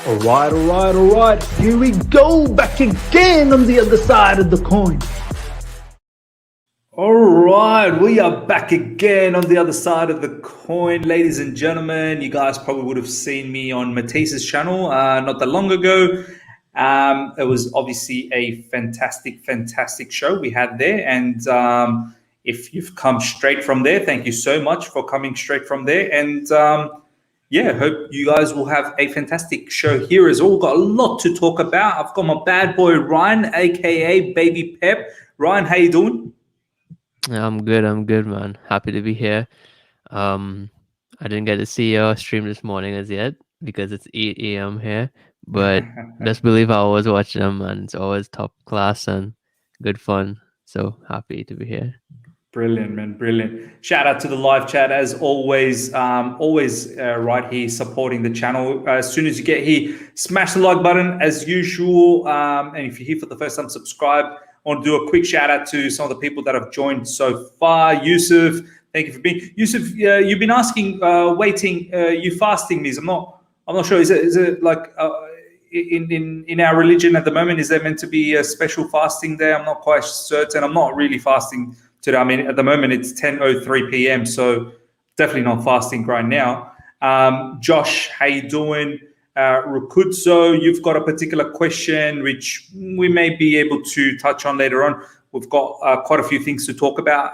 All right. Here we go, back again on the other side of the coin. All right, we are back again on the other side of the coin, ladies and gentlemen. You guys probably would have seen me on Matisse's channel not that long ago. It was obviously a fantastic show we had there. And if you've come straight from there, thank you so much for coming straight from there. And yeah, hope you guys will have a fantastic show here as well. We've got a lot to talk about. I've got my bad boy Ryan, aka Baby Pep. Ryan, how you doing? I'm good, man. Happy to be here. I didn't get to see your stream this morning as yet because it's 8 a.m. here, but best believe I was watching them, man. It's always top class and good fun. So happy to be here. Brilliant, man. Brilliant. Shout out to the live chat as always. Right here supporting the channel. As soon as you get here, smash the like button as usual. And if you're here for the first time, subscribe. I want to do a quick shout out to some of the people that have joined so far. Yusuf, thank you for being. Yusuf, you've been asking, waiting. You fasting, Miz? I'm not sure. Is it like in our religion at the moment? Is there meant to be a special fasting there? I'm not quite certain. I'm not really fasting today. I mean, at the moment it's 10:03 p.m. So definitely not fasting right now. Josh, how you doing? Rukutso, you've got a particular question which we may be able to touch on later on. We've got quite a few things to talk about,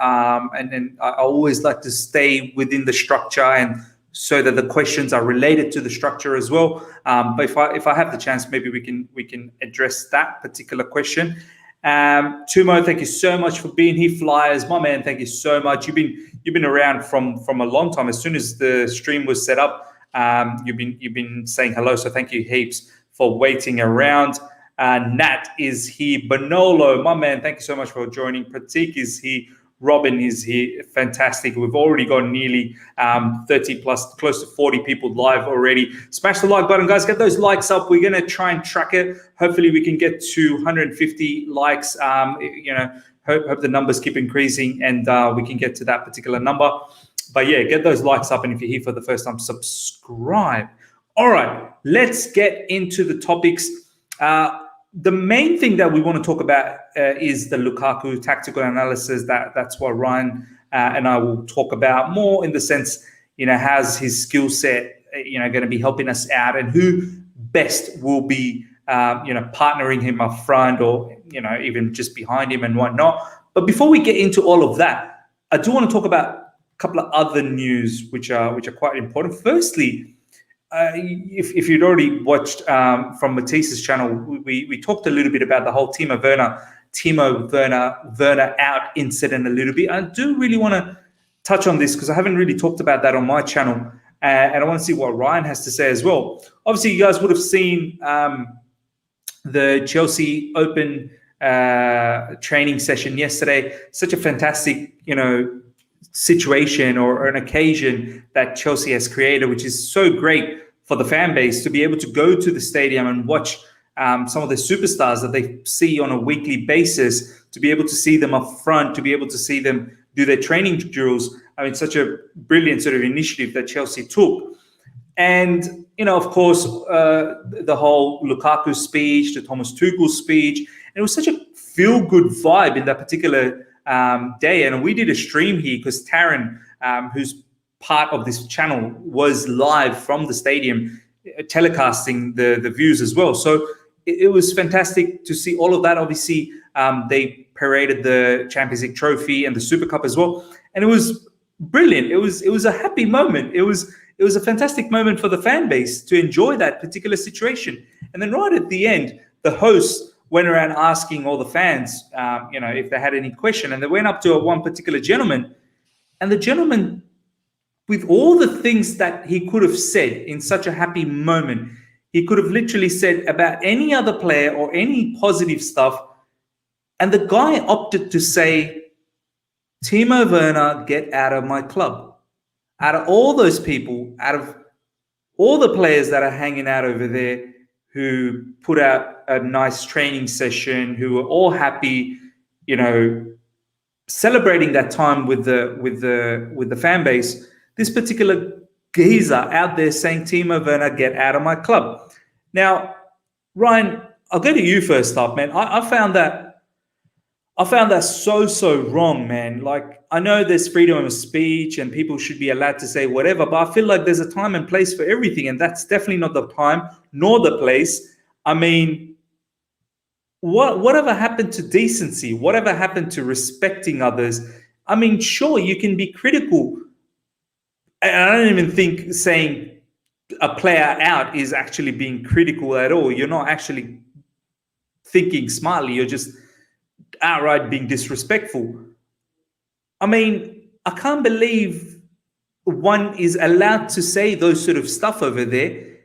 and I always like to stay within the structure, and so that the questions are related to the structure as well. But if I have the chance, maybe we can address that particular question. Tumo, thank you so much for being here. Flyers, my man, thank you so much. You've been around from a long time. As soon as the stream was set up, you've been saying hello, so thank you heaps for waiting around. Nat is here. Bonolo, my man, thank you so much for joining. Pratik is here. Robin is here. Fantastic. We've already got nearly 30 plus, close to 40 people live already. Smash the like button, guys. Get those likes up. We're going to try and track it. Hopefully we can get to 150 likes. Hope the numbers keep increasing and we can get to that particular number. But yeah, get those likes up. And if you're here for the first time, subscribe. All right, let's get into the topics. The main thing that we want to talk about is the Lukaku tactical analysis. That's what Ryan and I will talk about more in the sense, how's his skill set, going to be helping us out, and who best will be, partnering him up front or, even just behind him and whatnot. But before we get into all of that, I do want to talk about a couple of other news which are quite important. Firstly, if you'd already watched from Matisse's channel, we talked a little bit about the whole Timo Werner out incident a little bit. I do really want to touch on this because I haven't really talked about that on my channel, and I want to see what Ryan has to say as well. Obviously, you guys would have seen the Chelsea Open training session yesterday. Such a fantastic, situation or an occasion that Chelsea has created, which is so great for the fan base to be able to go to the stadium and watch some of the superstars that they see on a weekly basis, to be able to see them up front, to be able to see them do their training drills. I mean, such a brilliant sort of initiative that Chelsea took. And, of course, the whole Lukaku speech, the Thomas Tuchel speech, and it was such a feel-good vibe in that particular day. And we did a stream here because Taryn, who's part of this channel, was live from the stadium telecasting the views as well. So it was fantastic to see all of that. Obviously, they paraded the Champions League trophy and the Super Cup as well. And it was brilliant. It was a happy moment. It was a fantastic moment for the fan base to enjoy that particular situation. And then right at the end, the host went around asking all the fans, if they had any question. And they went up to one particular gentleman, and the gentleman, with all the things that he could have said in such a happy moment, he could have literally said about any other player or any positive stuff. And the guy opted to say, Timo Werner, get out of my club. Out of all those people, out of all the players that are hanging out over there, who put out a nice training session, who were all happy, celebrating that time with the fan base, this particular geezer out there saying, Timo Werner, get out of my club. Now, Ryan, I'll go to you first up, man. I found that so wrong, man. Like, I know there's freedom of speech and people should be allowed to say whatever, but I feel like there's a time and place for everything, and that's definitely not the time nor the place. I mean, whatever happened to decency? Whatever happened to respecting others? I mean, sure, you can be critical. And I don't even think saying a player out is actually being critical at all. You're not actually thinking smartly. You're just outright being disrespectful. I mean, I can't believe one is allowed to say those sort of stuff over there.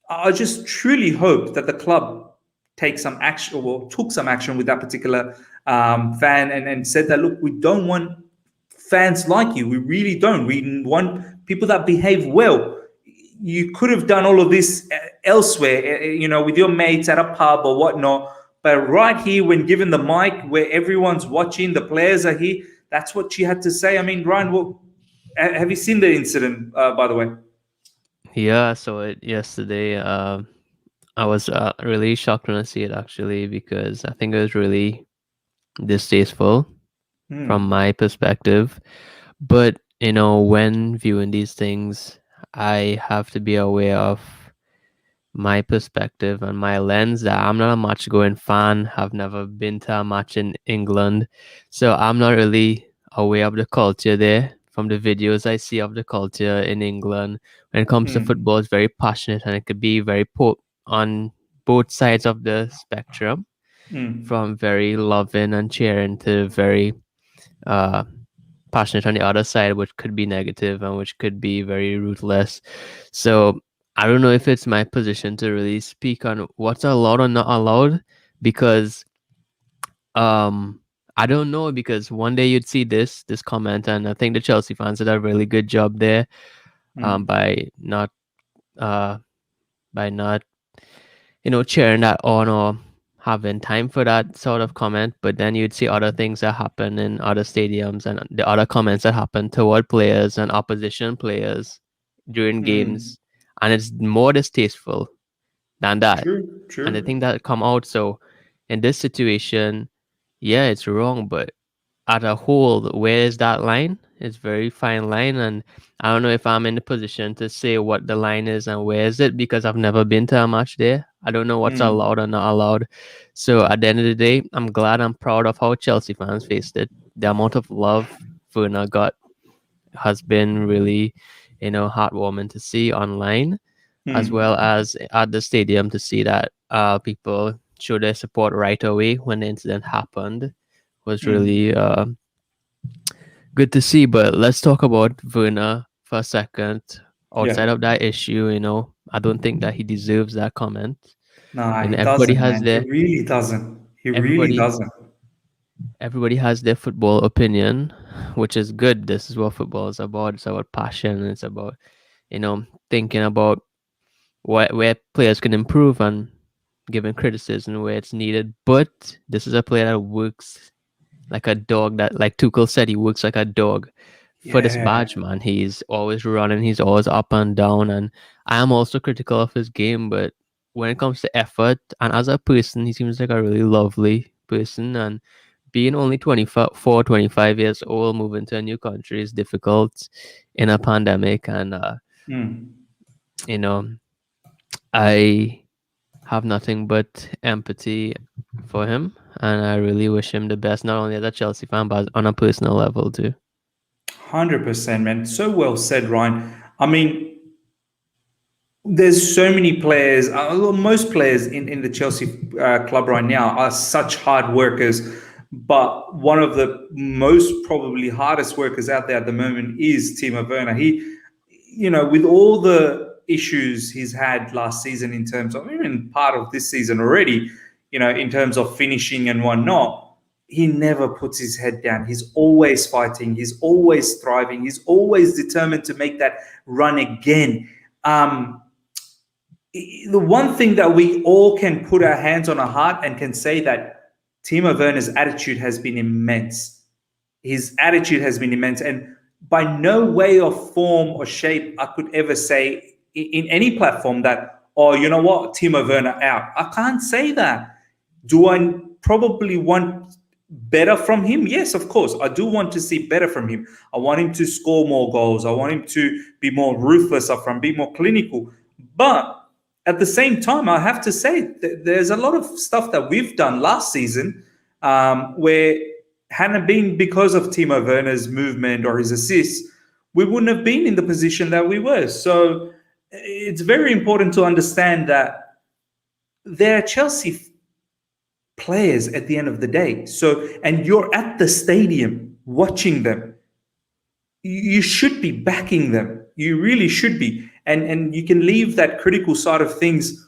I just truly hope that the club take some action or took some action with that particular fan and said that, look, we don't want fans like you. We really don't. We want people that behave well. You could have done all of this elsewhere, with your mates at a pub or whatnot. But right here, when given the mic, where everyone's watching, the players are here, that's what she had to say. I mean, Ryan, have you seen the incident, by the way? Yeah, I saw it yesterday. I was really shocked when I see it actually, because I think it was really distasteful from my perspective. But when viewing these things, I have to be aware of my perspective and my lens, that I'm not a match going fan, have never been to a match in England, so I'm not really aware of the culture there. From the videos I see of the culture in England, when it comes to football, it's very passionate, and it could be very on both sides of the spectrum, from very loving and cheering to very passionate on the other side, which could be negative and which could be very ruthless. So I don't know if it's my position to really speak on what's allowed or not allowed, because I don't know, because one day you'd see this comment, and I think the Chelsea fans did a really good job there, by not cheering that on or having time for that sort of comment. But then you'd see other things that happen in other stadiums, and the other comments that happen toward players and opposition players during games, and it's more distasteful than that. True. And I think that come out. So in this situation, yeah, it's wrong, but at a whole, where is that line? It's very fine line, and I don't know if I'm in the position to say what the line is and where is it, because I've never been to a match there. I don't know what's allowed or not allowed. So at the end of the day, I'm glad, I'm proud of how Chelsea fans faced it. The amount of love Werner got has been really, heartwarming to see online, as well as at the stadium, to see that people show their support right away when the incident happened. Was really good to see. But let's talk about Werner for a second. Outside of that issue, I don't think that he deserves that comment. Nah, And he everybody doesn't, has man. He their really doesn't. He really everybody doesn't. everybody has their football opinion, which is good. This is what football is about. It's about passion. It's about thinking about where players can improve and giving criticism where it's needed. But this is a player that works like a dog, that, like Tuchel said, he works like a dog for this badge, man. He's always running, he's always up and down, and I am also critical of his game, but when it comes to effort and as a person, he seems like a really lovely person. And being only 24, 25 years old, moving to a new country is difficult in a pandemic. And I have nothing but empathy for him, and I really wish him the best, not only as a Chelsea fan, but on a personal level too. 100%, man. So well said, Ryan. I mean, there's so many players, most players in the Chelsea club right now are such hard workers. But one of the most probably hardest workers out there at the moment is Timo Werner. He, with all the issues he's had last season, in terms of even part of this season already, in terms of finishing and whatnot, he never puts his head down. He's always fighting. He's always thriving. He's always determined to make that run again. The one thing that we all can put our hands on our heart and can say that Timo Werner's attitude has been immense. His attitude has been immense. And by no way or form or shape I could ever say in any platform that, oh, you know what, Timo Werner out. I can't say that. Do I probably want better from him? Yes, of course. I do want to see better from him. I want him to score more goals. I want him to be more ruthless up front, be more clinical. But at the same time, I have to say there's a lot of stuff that we've done last season where hadn't been because of Timo Werner's movement or his assists, we wouldn't have been in the position that we were. So it's very important to understand that they're Chelsea players at the end of the day. So, and you're at the stadium watching them. You should be backing them. You really should be. And you can leave that critical side of things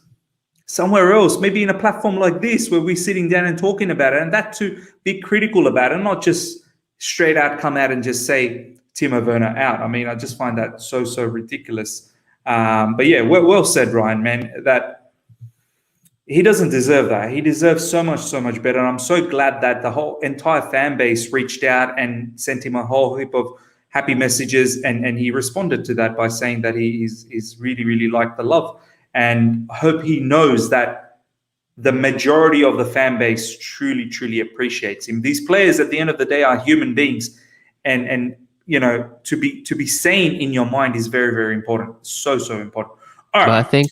somewhere else, maybe in a platform like this where we're sitting down and talking about it, and that to be critical about it, not just straight out come out and just say Timo Werner out. I mean, I just find that so ridiculous. But yeah, well said, Ryan, man, that he doesn't deserve that. He deserves so much better. And I'm so glad that the whole entire fan base reached out and sent him a whole heap of happy messages, and he responded to that by saying that he is really liked the love. And I hope he knows that the majority of the fan base truly appreciates him. These players at the end of the day are human beings, and you know, to be sane in your mind is very important. So important. All right. But I think,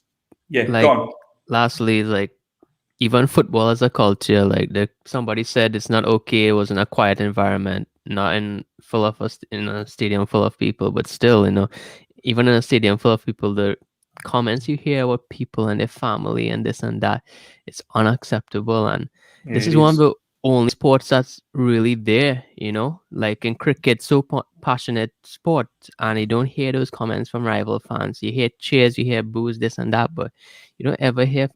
yeah, like, go on. lastly, like, even football as a culture, like somebody said, it's not okay. It was in a quiet environment, not in a stadium full of people, but still, you know, even in a stadium full of people, the comments you hear about people and their family and this and that, it's unacceptable. And this is one of the only sports that's really there, you know, like in cricket, so passionate sport, and you don't hear those comments from rival fans. You hear cheers, you hear boos, this and that, but you don't ever hear,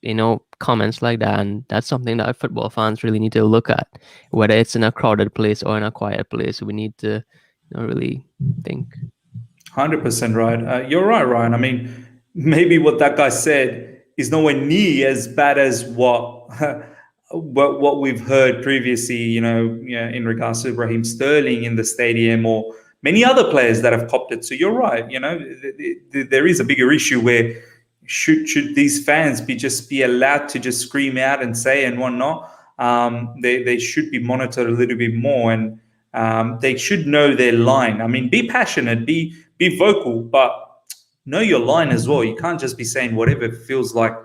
you know, comments like that. And that's something that football fans really need to look at, whether it's in a crowded place or in a quiet place. We need to, you know, really think. 100% right. You're right, Ryan. I mean, maybe what that guy said is nowhere near as bad as what what we've heard previously, you know, in regards to Raheem Sterling in the stadium or many other players that have copped it. So you're right. You know, there is a bigger issue where should these fans be allowed to just scream out and say and whatnot. They should be monitored a little bit more, and they should know their line. I mean, be passionate, be vocal, but know your line as well. You can't just be saying whatever feels like,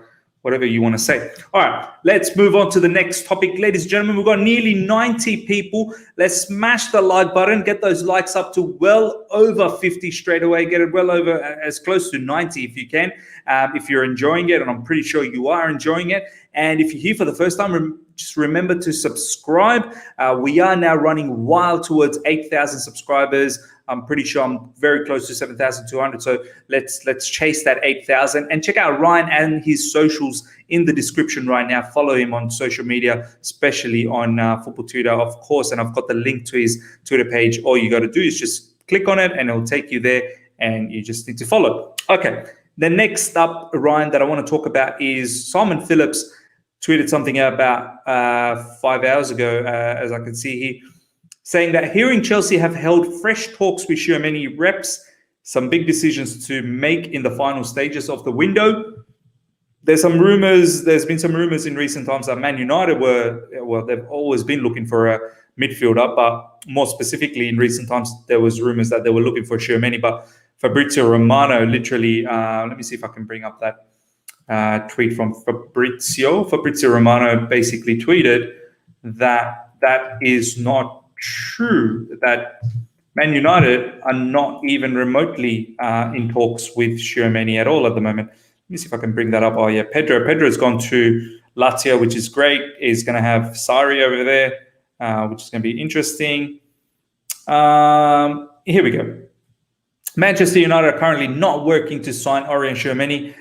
whatever you want to say. All right, let's move on to the next topic. Ladies and gentlemen, we've got nearly 90 people. Let's smash the like button, get those likes up to well over 50 straight away. Get it well over as close to 90 if you can. If you're enjoying it, and I'm pretty sure you are enjoying it. And if you're here for the first time, just remember to subscribe. We are now running wild towards 8,000 subscribers. I'm pretty sure I'm very close to 7,200. So let's chase that 8,000, and check out Ryan and his socials in the description right now. Follow him on social media, especially on Football Twitter, of course. And I've got the link to his Twitter page. All you got to do is just click on it and it'll take you there, and you just need to follow. Okay. The next up, Ryan, that I want to talk about is Simon Phillips tweeted something out about 5 hours ago, as I can see here, saying that hearing Chelsea have held fresh talks with Tchouameni reps, some big decisions to make in the final stages of the window. There's been some rumors in recent times that Man United they've always been looking for a midfielder, but more specifically in recent times, there was rumors that they were looking for Tchouameni, but Fabrizio Romano literally, let me see if I can bring up that tweet from Fabrizio. Fabrizio Romano basically tweeted that is not true, that Man United are not even remotely in talks with Tchouameni at all at the moment. Let me see if I can bring that up. Oh, yeah, Pedro's gone to Lazio, which is great. He's going to have Sarri over there, which is going to be interesting. Here we go. Manchester United are currently not working to sign Aurélien Tchouameni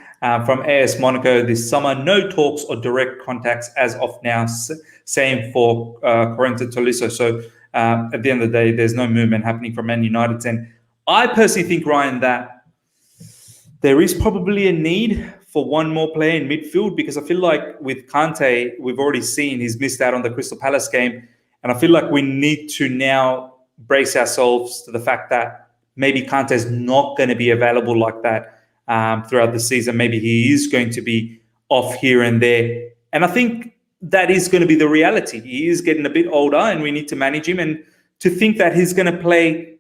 from AS Monaco this summer. No talks or direct contacts as of now. Same for Corentin Tolisso. So at the end of the day, there's no movement happening from Man United's end. I personally think, Ryan, that there is probably a need for one more player in midfield, because I feel like with Kante, we've already seen he's missed out on the Crystal Palace game. And I feel like we need to now brace ourselves to the fact that maybe Kante is not going to be available like that throughout the season. Maybe he is going to be off here and there. And I think that is going to be the reality. He is getting a bit older and we need to manage him. And to think that he's going to play,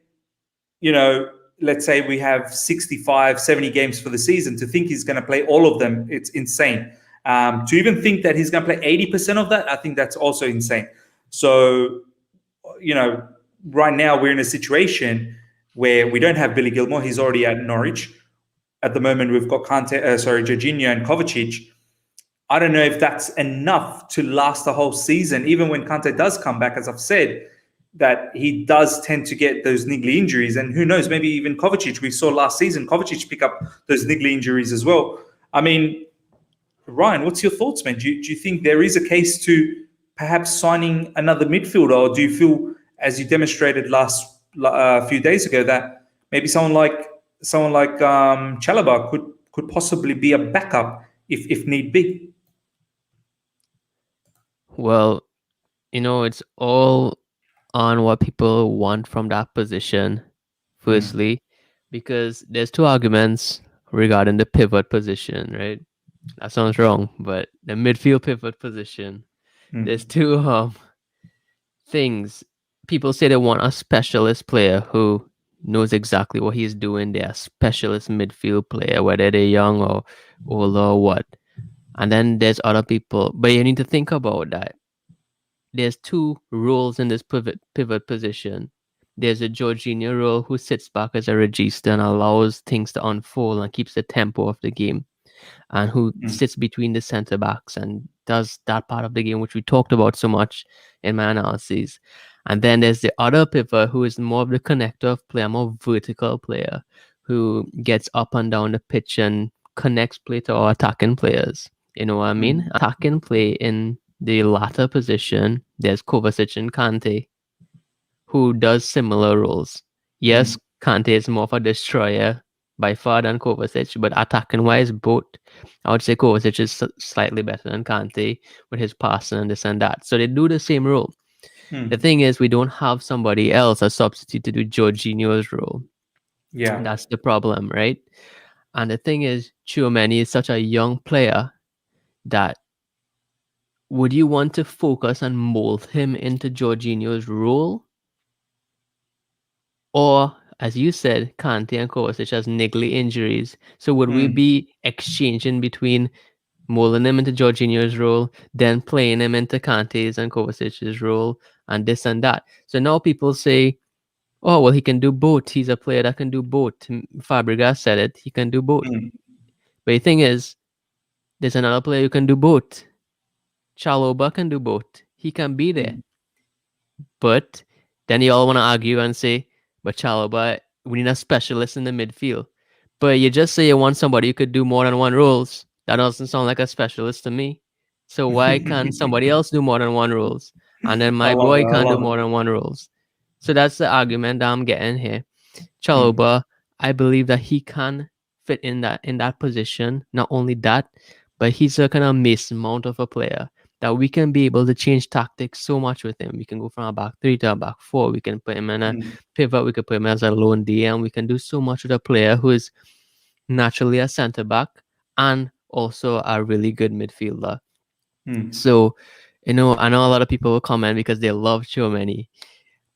let's say we have 65, 70 games for the season, to think he's going to play all of them, it's insane. To even think that he's going to play 80% of that, I think that's also insane. So, right now we're in a situation where we don't have Billy Gilmore. He's already at Norwich. At the moment, we've got Jorginho and Kovacic. I don't know if that's enough to last the whole season, even when Kante does come back, as I've said, that he does tend to get those niggly injuries. And who knows, maybe even Kovacic. We saw last season Kovacic pick up those niggly injuries as well. I mean, Ryan, what's your thoughts, man? Do you think there is a case to perhaps signing another midfielder, or do you feel, as you demonstrated last few days ago, that maybe someone like Chalobah could possibly be a backup if need be? Well, it's all on what people want from that position, firstly, because there's two arguments regarding the pivot position, right? That sounds wrong, but the midfield pivot position, there's two things. People say they want a specialist player who knows exactly what he's doing. They're a specialist midfield player, whether they're young or older or what. And then there's other people, but you need to think about that. There's two roles in this pivot position. There's a Jorginho role, who sits back as a regista and allows things to unfold and keeps the tempo of the game, and who sits between the centre backs and does that part of the game, which we talked about so much in my analysis. And then there's the other pivot, who is more of the connector of player, more vertical player, who gets up and down the pitch and connects play to our attacking players. You know what I mean? Attacking play in the latter position, there's Kovacic and Kante, who does similar roles. Yes, Kante is more of a destroyer by far than Kovacic, but attacking wise, both, I would say Kovacic is slightly better than Kante with his passing and this and that. So they do the same role. The thing is, we don't have somebody else, a substitute, to do Jorginho's role. Yeah. That's the problem, right? And the thing is, Tchouameni is such a young player that would you want to focus and mold him into Jorginho's role? Or, as you said, Kante and Kovacic has niggly injuries. So would we be exchanging between molding him into Jorginho's role, then playing him into Kante's and Kovacic's role, and this and that? So now people say, oh, well, he can do both. He's a player that can do both. Fabregas said it. He can do both. But the thing is, there's another player who can do both. Chalobah can do both. He can be there. But then you all want to argue and say, but Chalobah, we need a specialist in the midfield. But you just say you want somebody who could do more than one roles. That doesn't sound like a specialist to me. So why can't somebody else do more than one roles? And then my boy can't do more than one roles. So that's the argument that I'm getting here. Chalobah, I believe that he can fit in that position. Not only that, but he's a kind of Mason Mount of a player that we can be able to change tactics so much with him. We can go from a back three to a back four. We can put him in a pivot. We could put him as a lone DM. We can do so much with a player who is naturally a centre back and also a really good midfielder. So, I know a lot of people will comment because they love Tchouameni.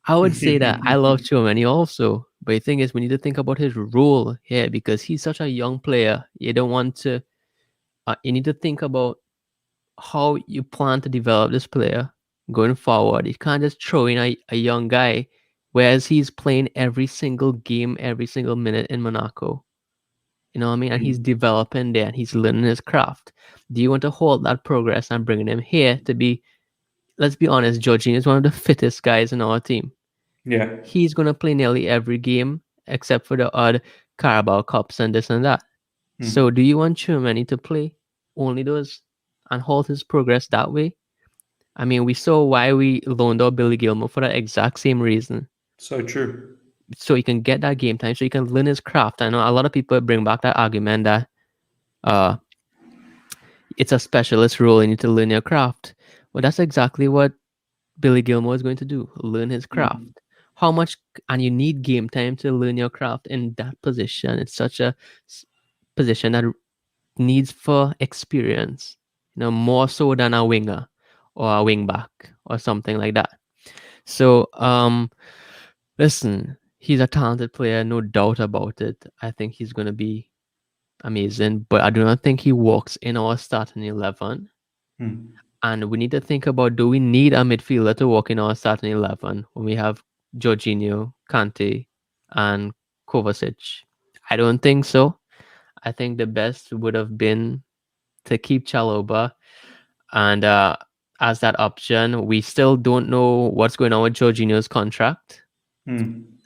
I would say that I love Tchouameni also. But the thing is, we need to think about his role here because he's such a young player. You don't want to, you need to think about how you plan to develop this player going forward. You can't just throw in a young guy, whereas he's playing every single game, every single minute in Monaco. You know what I mean? And he's developing there and he's learning his craft. Do you want to hold that progress and bringing him here to be, let's be honest, Jorginho is one of the fittest guys in our team. Yeah. He's going to play nearly every game except for the odd Carabao Cups and this and that. So do you want Tchouameni to play only those and hold his progress that way? I mean, we saw why we loaned out Billy Gilmore for the exact same reason. So true. So he can get that game time, so he can learn his craft. I know a lot of people bring back that argument that it's a specialist role, you need to learn your craft. Well, that's exactly what Billy Gilmore is going to do, learn his craft. how much, and you need game time to learn your craft in that position. It's such a position that needs for experience, more so than a winger or a wing back or something like that. So, listen, he's a talented player, no doubt about it. I think he's going to be amazing, but I do not think he walks in our starting 11. And we need to think about, do we need a midfielder to walk in our starting 11 when we have Jorginho, Kante, and Kovacic? I don't think so. I think the best would have been to keep Chalobah and as that option. We still don't know what's going on with Jorginho's contract.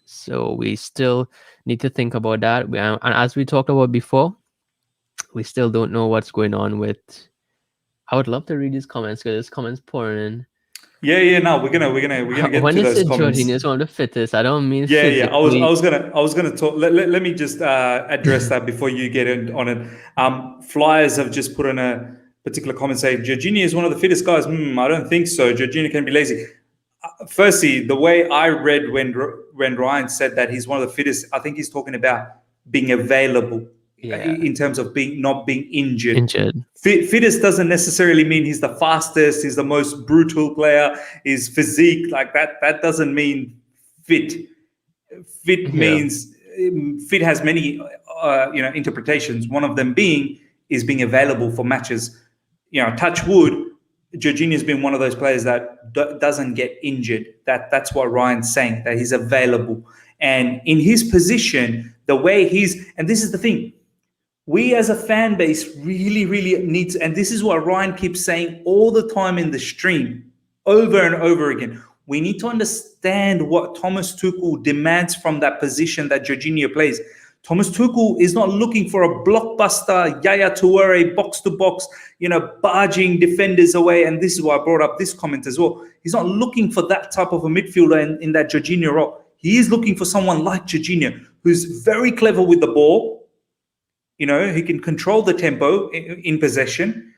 So we still need to think about that. And as we talked about before, we still don't know what's going on with. I would love to read these comments because there's comments pouring in. Yeah. No, we're gonna get When to you those say comments. Jorginho is one of the fittest, I don't mean Yeah. physically. I was gonna talk. Let me just address that before you get on it. Flyers have just put in a particular comment saying Jorginho is one of the fittest guys. I don't think so. Jorginho can be lazy. Firstly, the way I read when Ryan said that he's one of the fittest, I think he's talking about being available in terms of not being injured. Fittest doesn't necessarily mean he's the fastest, he's the most brutal player, his physique, like that doesn't mean fit. Fit means fit has many interpretations. One of them is being available for matches. Touch wood, Jorginho's been one of those players that doesn't get injured. That's what Ryan's saying, that he's available. And in his position, the way and this is the thing, we as a fan base really, really need to, and this is what Ryan keeps saying all the time in the stream, over and over again. We need to understand what Thomas Tuchel demands from that position that Jorginho plays. Thomas Tuchel is not looking for a blockbuster Yaya Toure box-to-box, barging defenders away. And this is why I brought up this comment as well. He's not looking for that type of a midfielder in that Jorginho role. He is looking for someone like Jorginho, who's very clever with the ball. He can control the tempo in possession,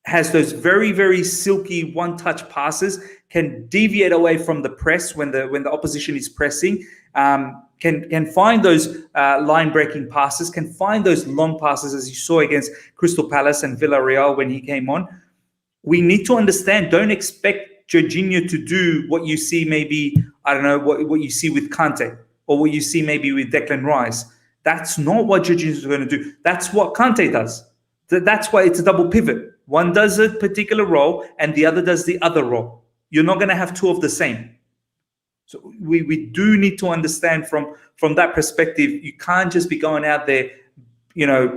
has those very, very silky one-touch passes, can deviate away from the press when the opposition is pressing, can find those line-breaking passes, can find those long passes, as you saw against Crystal Palace and Villarreal when he came on. We need to understand, don't expect Jorginho to do what you see maybe, I don't know, what you see with Kante or what you see maybe with Declan Rice. That's not what Jorginho is going to do. That's what Kante does. That's why it's a double pivot. One does a particular role and the other does the other role. You're not going to have two of the same. So we do need to understand from that perspective. You can't just be going out there,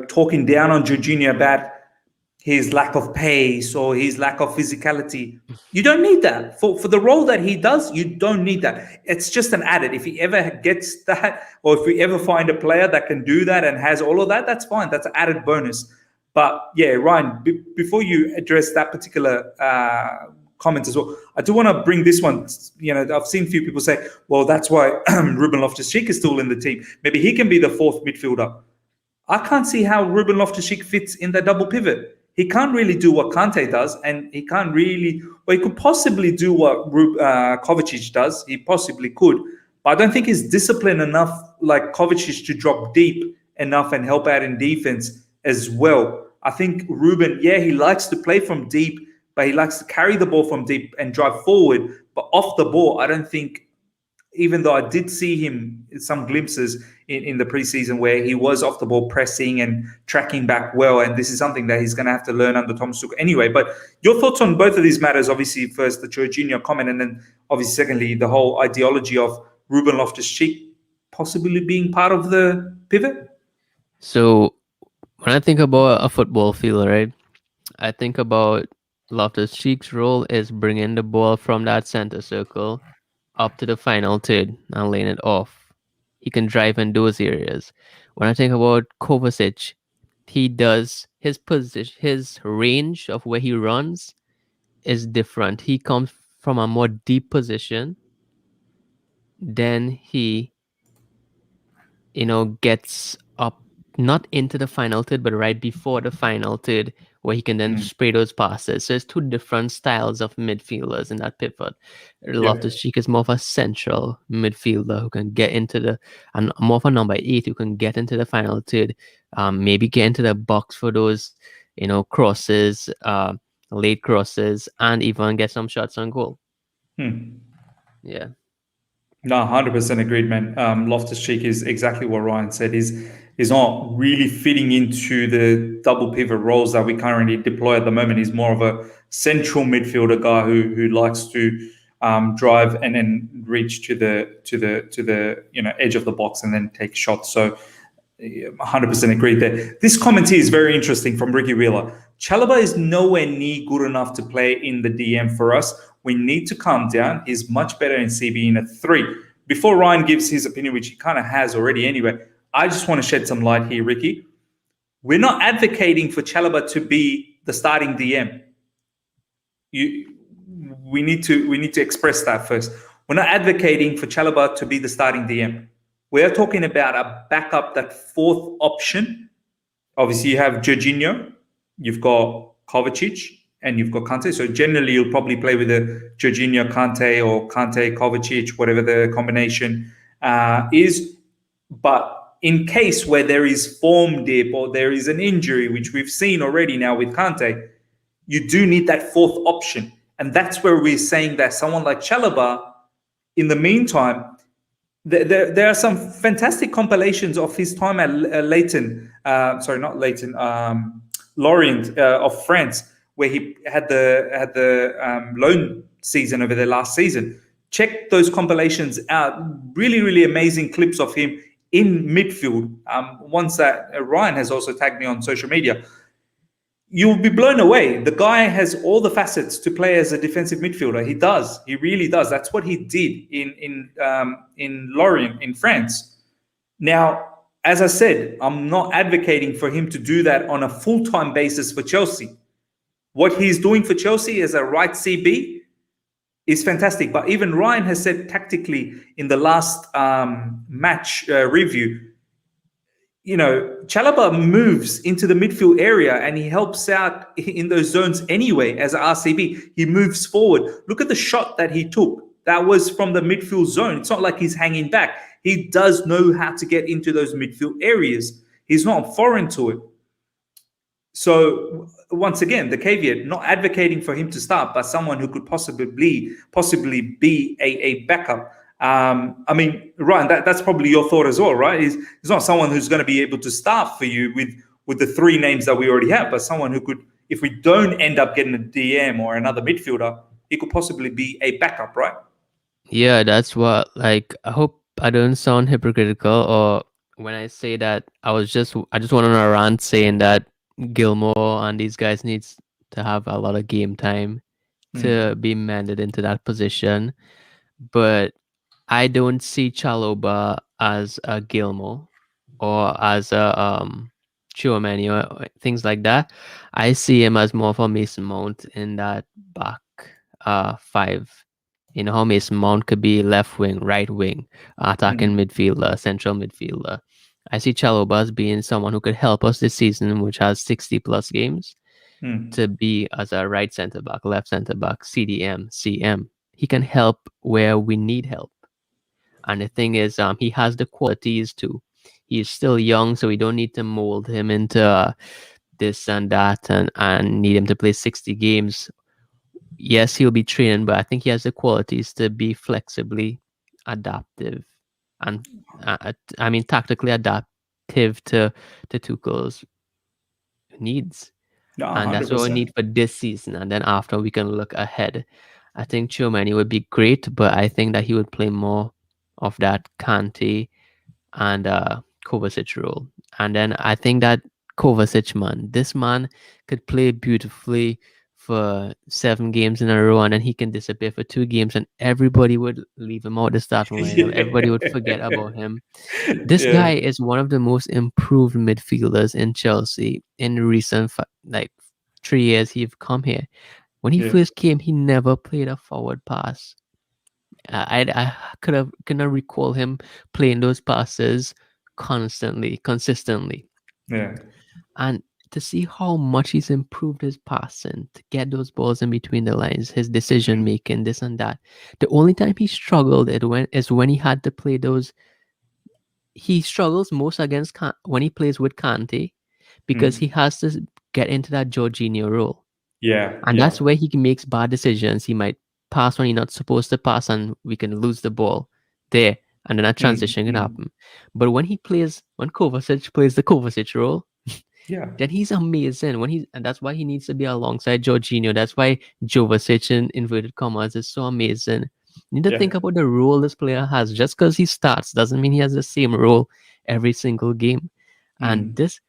talking down on Jorginho about his lack of pace or his lack of physicality. You don't need that. For the role that he does, you don't need that. It's just an added. If he ever gets that, or if we ever find a player that can do that and has all of that, that's fine. That's an added bonus. But yeah, Ryan, before you address that particular comment as well, I do want to bring this one. I've seen a few people say, well, that's why Ruben Loftus-Cheek is still in the team. Maybe he can be the fourth midfielder. I can't see how Ruben Loftus-Cheek fits in the double pivot. He can't really do what Kante does, and he can't really, well, he could possibly do what Kovacic does. He possibly could, but I don't think he's disciplined enough like Kovacic to drop deep enough and help out in defense as well. I think Ruben, he likes to play from deep, but he likes to carry the ball from deep and drive forward. But off the ball, I don't think, even though I did see him some glimpses in the preseason where he was off the ball pressing and tracking back well, and this is something that he's going to have to learn under Thomas Tuchel anyway. But your thoughts on both of these matters, obviously first the Jorginho comment, and then obviously secondly the whole ideology of Ruben Loftus-Cheek possibly being part of the pivot? So when I think about a football field, right, I think about Loftus-Cheek's role is bringing the ball from that center circle up to the final third and laying it off. He can drive in those areas. When I think about Kovacic, he does his position, his range of where he runs is different. He comes from a more deep position. Then he, gets up not into the final third, but right before the final third, where he can then Mm. spray those passes. So it's two different styles of midfielders in that pivot. Yeah. Loftus-Cheek is more of a central midfielder who can get into and more of a number 8 who can get into the final third, maybe get into the box for those, crosses, late crosses, and even get some shots on goal. Hmm. Yeah. No, 100% agreed, man. Loftus-Cheek is exactly what Ryan said. He's not really fitting into the double pivot roles that we currently deploy at the moment. He's more of a central midfielder guy who likes to drive and then reach to the edge of the box and then take shots. So 100% agreed there. This comment here is very interesting from Ricky Wheeler. Chalobah is nowhere near good enough to play in the DM for us. We need to calm down. He's much better in CB in a 3. Before Ryan gives his opinion, which he kind of has already anyway, I just want to shed some light here, Ricky. We're not advocating for Chalobah to be the starting DM. We need to express that first. We're not advocating for Chalobah to be the starting DM. We are talking about a backup, that fourth option. Obviously, you have Jorginho, you've got Kovacic, and you've got Kante. So generally, you'll probably play with a Jorginho, Kante, or Kante, Kovacic, whatever the combination is. But in case where there is form dip or there is an injury, which we've seen already now with Kante, you do need that fourth option. And that's where we're saying that someone like Chalobah, in the meantime, there are some fantastic compilations of his time at Leighton, sorry, not Leighton, Lorient of France, where he had the loan season over there last season. Check those compilations out. Really, really amazing clips of him in midfield. Ones that Ryan has also tagged me on social media. You'll be blown away. The guy has all the facets to play as a defensive midfielder. He does. He really does. That's what he did in Lorient in France. Now, as I said, I'm not advocating for him to do that on a full-time basis for Chelsea. What he's doing for Chelsea as a right CB is fantastic. But even Ryan has said tactically in the last match review, Chalobah moves into the midfield area and he helps out in those zones anyway as an RCB. He moves forward. Look at the shot that he took. That was from the midfield zone. It's not like he's hanging back. He does know how to get into those midfield areas. He's not foreign to it. So once again, the caveat, not advocating for him to start, but someone who could possibly be a backup. I mean, Ryan, that's probably your thought as well, right? He's not someone who's going to be able to start for you with the 3 names that we already have, but someone who could, if we don't end up getting a DM or another midfielder, he could possibly be a backup, right? Yeah, that's what, I hope I don't sound hypocritical, or when I say that I just went on a rant saying that Gilmore and these guys needs to have a lot of game time to be mended into that position. But I don't see Chalobah as a Gilmore or as a Tchouameni or things like that. I see him as more of a Mason Mount in that back 5. You know how Mason Mount could be left wing, right wing, attacking midfielder, central midfielder. I see Chalobah as being someone who could help us this season, which has 60 plus games, to be as a right centre back, left centre back, CDM, CM. He can help where we need help. And the thing is, he has the qualities too. He's still young, so we don't need to mold him into this and that and need him to play 60 games. Yes, he'll be training, but I think he has the qualities to be flexibly adaptive and tactically adaptive to Tuchel's needs. No, And that's what we 100%. need for this season. And then after, we can look ahead. I think Tchouameni would be great, but I think that he would play more of that Kante and Kovacic role. And then I think that Kovacic, this man could play beautifully for 7 games in a row, and then he can disappear for 2 games, and everybody would leave him out the starting lineup. Everybody would forget about him. This guy is one of the most improved midfielders in Chelsea in recent 3 years he've come here. When he first came, he never played a forward pass. I cannot recall him playing those passes consistently. Yeah. And to see how much he's improved his passing, to get those balls in between the lines, his decision Mm. making, this and that. The only time he struggled is when he had to play those. He struggles most against when he plays with Kante, because he Mm. has to get into that Jorginho role. Yeah. And Yeah. that's where he makes bad decisions. He might pass when he's not supposed to pass, and we can lose the ball there. And then that Mm. transition can Mm. happen. But when Kovacic plays the Kovacic role, Yeah. then he's amazing. And that's why he needs to be alongside Jorginho. That's why Jovasic in inverted commas is so amazing. You need to Yeah. think about the role this player has. Just because he starts doesn't mean he has the same role every single game. And Mm. this,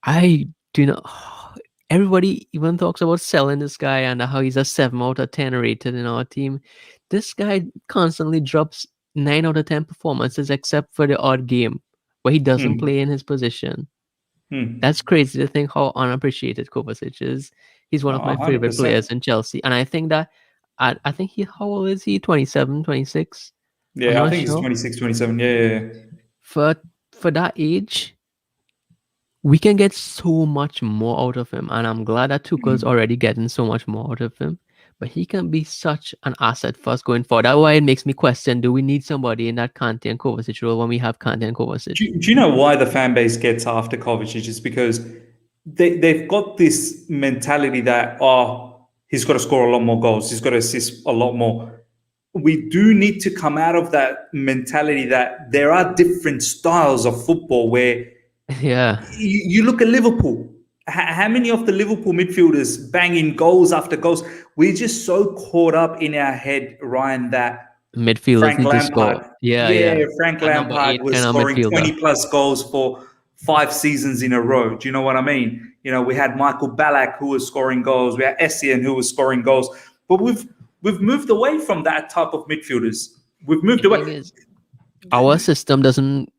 I do not. Everybody even talks about selling this guy and how he's a 7 out of 10 rated in our team. This guy constantly drops 9 out of 10 performances except for the odd game where he doesn't Mm. play in his position. Mm. That's crazy to think how unappreciated Kovacic is. He's one of my favorite 100%. players in Chelsea. And I think that, I think how old is he? 27, 26? I'm Yeah, I not think he's sure. 26, 27. Yeah, yeah, yeah. For, for that age, we can get so much more out of him. And I'm glad that Tuchel's Mm. already getting so much more out of him. But he can be such an asset for us going forward. That's why it makes me question, do we need somebody in that Kante and Kovacic role when we have Kante and Kovacic? Do you know why the fan base gets after Kovacic? It's because they've got this mentality that, oh, he's got to score a lot more goals, he's got to assist a lot more. We do need to come out of that mentality that there are different styles of football where Yeah. you look at Liverpool. How many of the Liverpool midfielders bang in goals after goals? We're just so caught up in our head, Ryan, that Midfielders Frank need to score. Lampard, Yeah, yeah, yeah. Frank A number Lampard 8 was kind of scoring midfielder. 20 plus goals for 5 seasons in a row. Do you know what I mean? You know, we had Michael Ballack who was scoring goals. We had Essien who was scoring goals. But we've moved away from that type of midfielders. We've The moved away. thing is, our system doesn't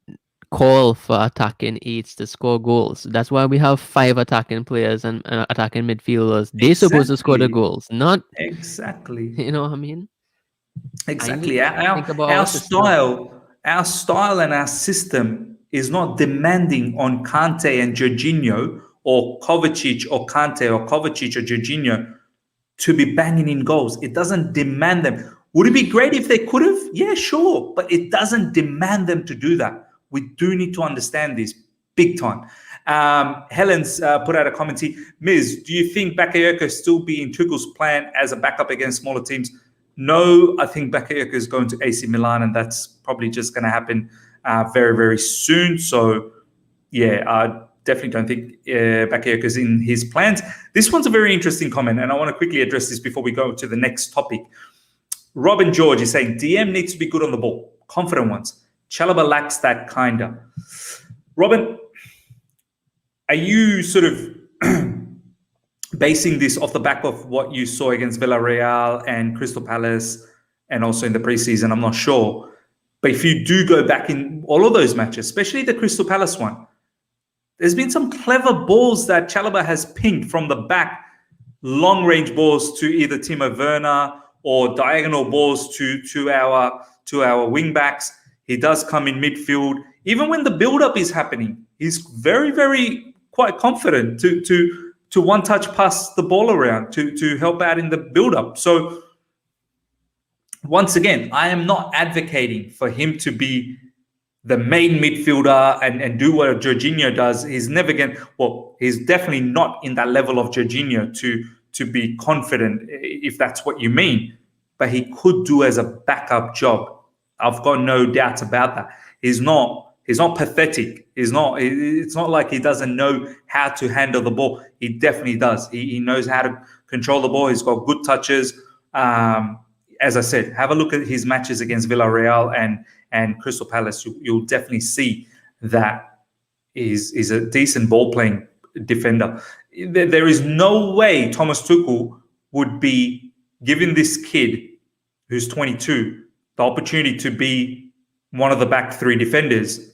call for attacking eights to score goals. That's why we have 5 attacking players and attacking midfielders. They're supposed to score the Exactly. goals, not, Exactly. you know what I mean? And you need Exactly. to think about our system. Our style and our system is not demanding on Kante and Jorginho or Kovacic or Kante or Kovacic or Jorginho to be banging in goals. It doesn't demand them. Would it be great if they could have? Yeah, sure. But it doesn't demand them to do that. We do need to understand this big time. Helen's put out a comment here. Miz, do you think Bakayoko still be in Tuchel's plan as a backup against smaller teams? No, I think Bakayoko is going to AC Milan, and that's probably just going to happen very, very soon. So, yeah, I definitely don't think Bakayoko is in his plans. This one's a very interesting comment, and I want to quickly address this before we go to the next topic. Robin George is saying DM needs to be good on the ball, confident ones. Chalobah lacks that kinda. Robin, are you sort of basing this off the back of what you saw against Villarreal and Crystal Palace and also in the preseason? I'm not sure. But if you do go back in all of those matches, especially the Crystal Palace one, there's been some clever balls that Chalobah has pinged from the back, long range balls to either Timo Werner or diagonal balls to our wing backs. He does come in midfield. Even when the build-up is happening, he's very, very quite confident to one touch pass the ball around to help out in the build-up. So once again, I am not advocating for him to be the main midfielder and do what Jorginho does. He's never going. Well, he's definitely not in that level of Jorginho to be confident, if that's what you mean. But he could do as a backup job. I've got no doubts about that. He's not. He's not pathetic. He's not. It's not like he doesn't know how to handle the ball. He definitely does. He knows how to control the ball. He's got good touches. As I said, have a look at his matches against Villarreal and Crystal Palace. You'll definitely see that is a decent ball playing defender. There is no way Thomas Tuchel would be giving this kid who's 22 the opportunity to be one of the back 3 defenders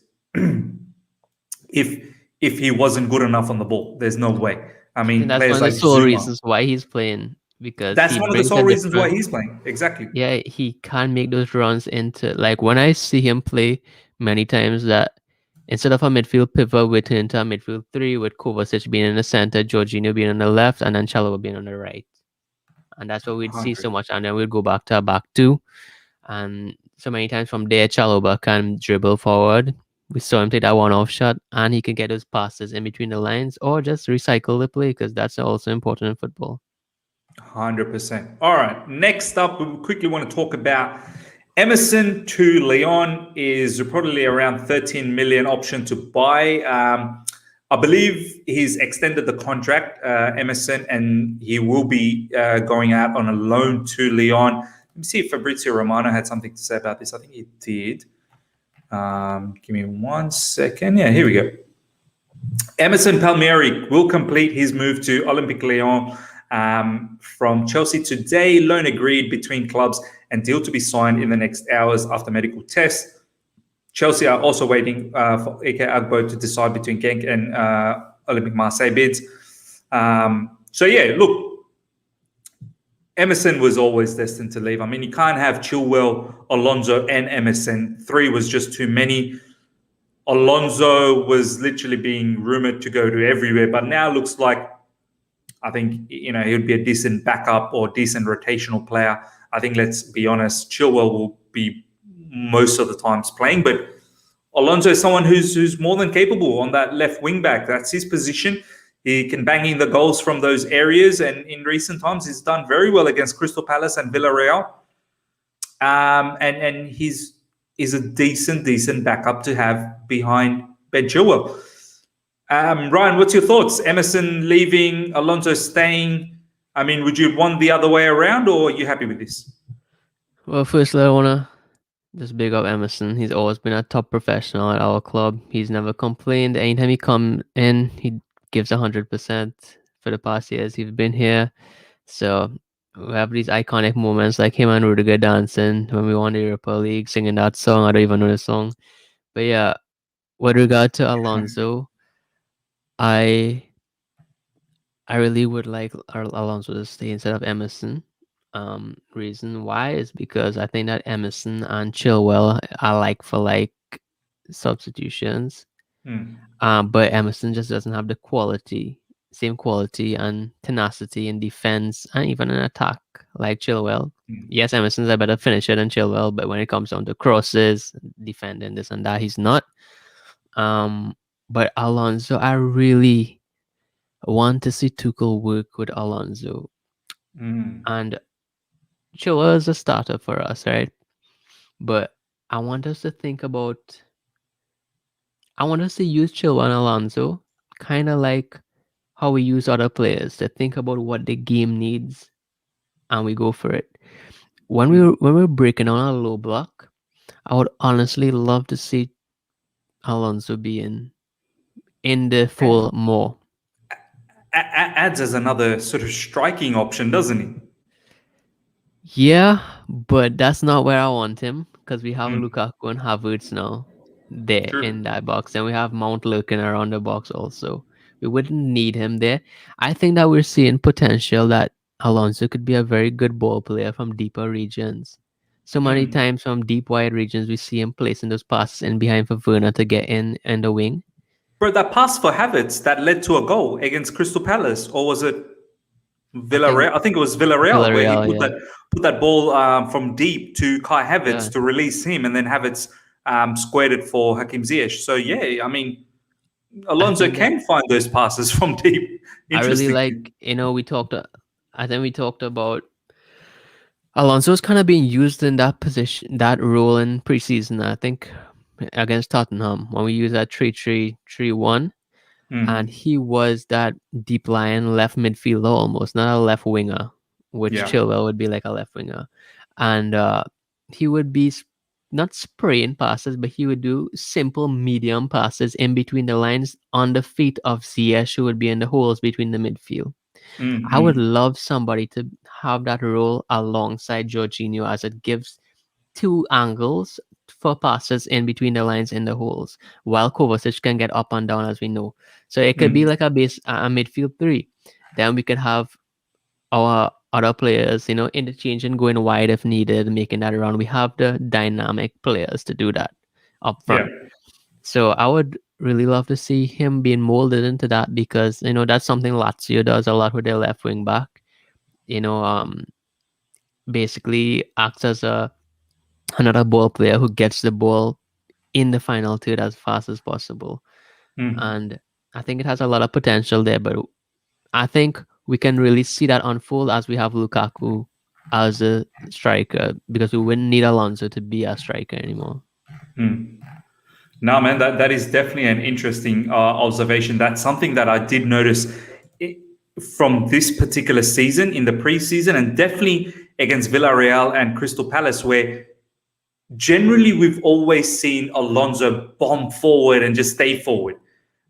if he wasn't good enough on the ball. There's no way. I I think mean, that's one players of the like sole Zouma. reasons why he's playing, because That's he one of the brings sole a reasons why different. he's playing. Exactly. Yeah, he can't make those runs into, like, when I see him play many times, that Instead of a midfield pivot, we turn into a midfield three with Kovacic being in the center, Jorginho being on the left, and then Chalobah being on the right. And that's what we'd see so 100. much. And then we'd go back to a back two. And so many times from there, Chalobah can dribble forward. We saw him take that one-off shot, and he can get those passes in between the lines or just recycle the play, because that's also important in football. 100%. All right. Next up, we quickly want to talk about Emerson to Lyon is reportedly around 13 million option to buy. I believe he's extended the contract, Emerson, and he will be going out on a loan to Lyon. Let me see if Fabrizio Romano had something to say about this. I think he did. Give me 1 second. Yeah, here we go. Emerson Palmieri will complete his move to Olympique Lyon from Chelsea today. Loan agreed between clubs and deal to be signed in the next hours after medical tests. Chelsea are also waiting for Ike Agbo to decide between Genk and Olympique Marseille bids. So yeah, look, Emerson was always destined to leave. I mean, you can't have Chilwell, Alonso, and Emerson. 3 was just too many. Alonso was literally being rumored to go to everywhere, but now looks like, I think, he would be a decent backup or decent rotational player. I think, let's be honest, Chilwell will be most of the times playing, but Alonso is someone who's more than capable on that left wing back. That's his position. He can bang in the goals from those areas, and in recent times, he's done very well against Crystal Palace and Villarreal. And he's a decent backup to have behind Ben Chilwell. Ryan, what's your thoughts? Emerson leaving, Alonso staying. I mean, would you want the other way around, or are you happy with this? Well, firstly, I want to just big up Emerson. He's always been a top professional at our club. He's never complained. Anytime he come in, he gives 100% for the past years he's been here. So we have these iconic moments like him and Rudiger dancing when we won the Europa League, singing that song. I don't even know the song. But yeah, with regard to Alonso, I really would like Alonso to stay instead of Emerson. Reason why is because I think that Emerson and Chilwell are like for like substitutions. But Emerson just doesn't have the same quality and tenacity in defense and even in attack like Chilwell. Yes, Emerson's a better finisher than Chilwell, but when it comes down to crosses, defending this and that, he's not. But Alonso, I really want to see Tuchel work with Alonso. And Chilwell is a starter for us, right? But I want us to use Chilwell and Alonso kind of like how we use other players, to think about what the game needs and we go for it. When we're breaking on a low block, I would honestly love to see Alonso be in the full more. Adds as another sort of striking option, doesn't he? Yeah, but that's not where I want him, because we have Lukaku and Havertz now there in that box, and we have Mount lurking around the box also. We wouldn't need him there. I think that we're seeing potential that Alonso could be a very good ball player from deeper regions. So many times from deep wide regions, we see him placing those passes in behind for Werner to get in the wing. Bro, that pass for Havertz that led to a goal against Crystal Palace, or was it Villarreal? I think it was Villarreal where he put that ball from deep to Kai Havertz to release him, and then Havertz squared it for Hakim Ziyech. So yeah, I mean, Alonso can find those passes from deep. I really like, I think we talked about Alonso's kind of being used in that position, that role in preseason. I think against Tottenham when we used that 3-3-3-1, and he was that deep lying left midfielder almost, not a left winger, which Chilwell would be like a left winger, and he would be not spraying passes, but he would do simple medium passes in between the lines on the feet of Ziyech, who would be in the holes between the midfield. I would love somebody to have that role alongside Jorginho, as it gives two angles for passes in between the lines in the holes, while Kovacic can get up and down, as we know. So it could be like a midfield 3. Then we could have our other players, interchange and going wide if needed, making that around. We have the dynamic players to do that up front. So I would really love to see him being molded into that, because that's something Lazio does a lot with their left wing back. You know, basically acts as another ball player who gets the ball in the final third as fast as possible. And I think it has a lot of potential there, but I think we can really see that unfold as we have Lukaku as a striker, because we wouldn't need Alonso to be a striker anymore. No, man, that is definitely an interesting observation. That's something that I did notice i- from this particular season in the preseason, and definitely against Villarreal and Crystal Palace, where generally we've always seen Alonso bomb forward and just stay forward.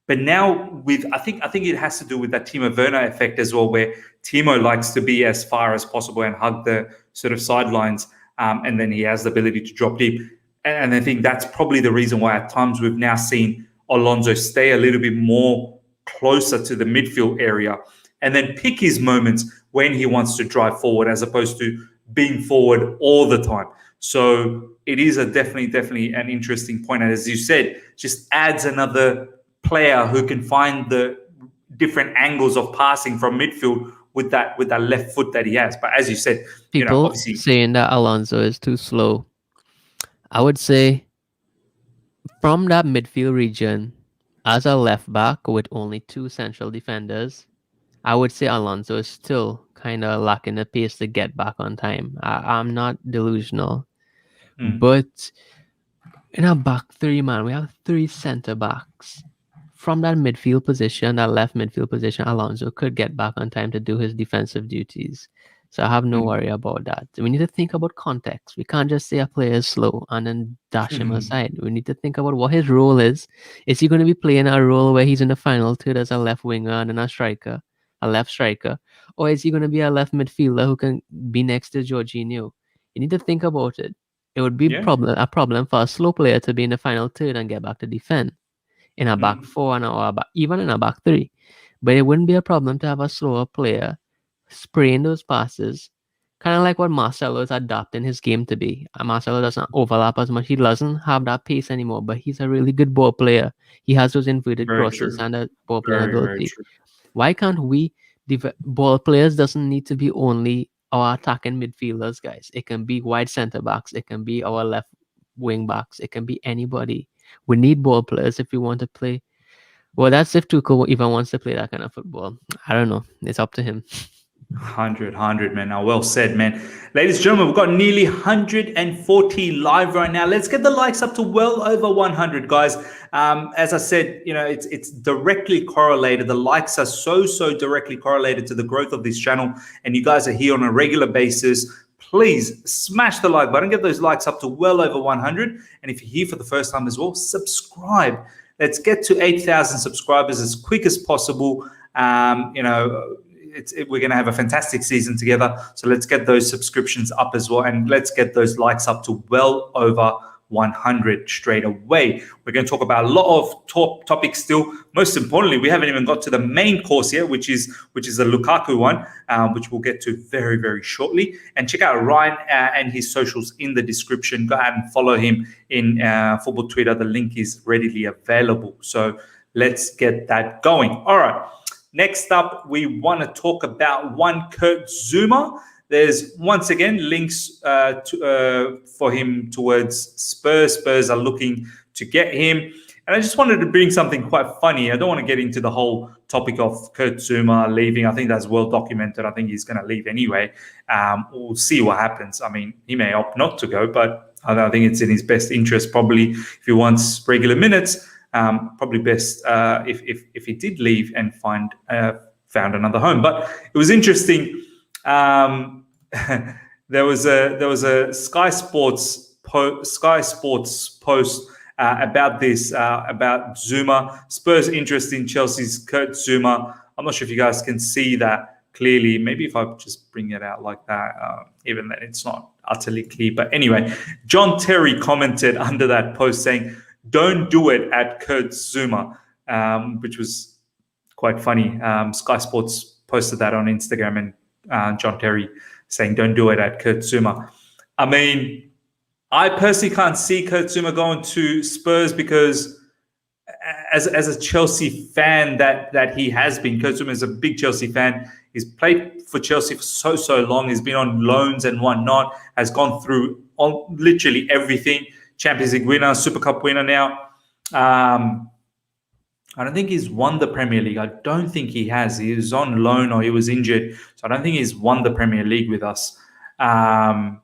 But now with I think it has to do with that Timo Werner effect as well, where Timo likes to be as far as possible and hug the sort of sidelines, and then he has the ability to drop deep. And I think that's probably the reason why at times we've now seen Alonso stay a little bit more closer to the midfield area and then pick his moments when he wants to drive forward as opposed to being forward all the time. So it is definitely an interesting point. And as you said, just adds another player who can find the different angles of passing from midfield with that left foot that he has. But as you said, People obviously, saying that Alonso is too slow. I would say from that midfield region, as a left back with only two central defenders, I would say Alonso is still kind of lacking the pace to get back on time. I'm not delusional, but in our back three, man, we have three center backs. From that midfield position, that left midfield position, Alonso could get back on time to do his defensive duties. So I have no worry about that. We need to think about context. We can't just say a player is slow and then dash him aside. We need to think about what his role is. Is he going to be playing a role where he's in the final third as a left winger and then a left striker? Or is he going to be a left midfielder who can be next to Jorginho? You need to think about it. It would be a problem for a slow player to be in the final third and get back to defend in a back four or even in a back three. But it wouldn't be a problem to have a slower player spraying those passes, kind of like what Marcelo is adapting his game to be. Marcelo doesn't overlap as much. He doesn't have that pace anymore, but he's a really good ball player. He has those inverted very crosses true. and a ball playing Very, very ability. true. Why can't we ball players doesn't need to be only our attacking midfielders, guys. It can be wide center backs. It can be our left wing backs. It can be anybody. We need ball players if we want to play. Well, that's if Tuchel even wants to play that kind of football. I don't know. It's up to him. 100, man. Now, well said, man. Ladies and gentlemen, we've got nearly 140 live right now. Let's get the likes up to well over 100, guys. As I said, it's directly correlated. The likes are so directly correlated to the growth of this channel, and you guys are here on a regular basis. Please smash the like button, get those likes up to well over 100. And if you're here for the first time as well, subscribe. Let's get to 8,000 subscribers as quick as possible. We're going to have a fantastic season together. So let's get those subscriptions up as well. And let's get those likes up to well over 100 straight away. We're going to talk about a lot of topics still. Most importantly, we haven't even got to the main course yet, which is the Lukaku one, which we'll get to very, very shortly. And check out Ryan and his socials in the description. Go ahead and follow him in football Twitter. The link is readily available. So let's get that going. All right. Next up, we want to talk about one Kurt Zouma. There's once again links for him towards Spurs. Spurs are looking to get him. And I just wanted to bring something quite funny. I don't want to get into the whole topic of Kurt Zouma leaving. I think that's well documented. I think he's going to leave anyway. We'll see what happens. I mean, he may opt not to go, but I think it's in his best interest, probably, if he wants regular minutes. Probably best if he did leave and found another home. But it was interesting. There was a Sky Sports post about this about Zouma. Spurs interest in Chelsea's Kurt Zouma. I'm not sure if you guys can see that clearly. Maybe if I just bring it out like that, even then it's not utterly clear. But anyway, John Terry commented under that post saying, "Don't do it at Kurt Zouma," which was quite funny. Sky Sports posted that on Instagram, and John Terry saying, "Don't do it at Kurt Zouma." I mean, I personally can't see Kurt Zouma going to Spurs because as a Chelsea fan that he has been. Kurt Zouma is a big Chelsea fan. He's played for Chelsea for so long. He's been on loans and whatnot. Has gone through literally everything. Champions League winner, Super Cup winner now. I don't think he's won the Premier League. I don't think he has. He was on loan or he was injured, so I don't think he's won the Premier League with us. But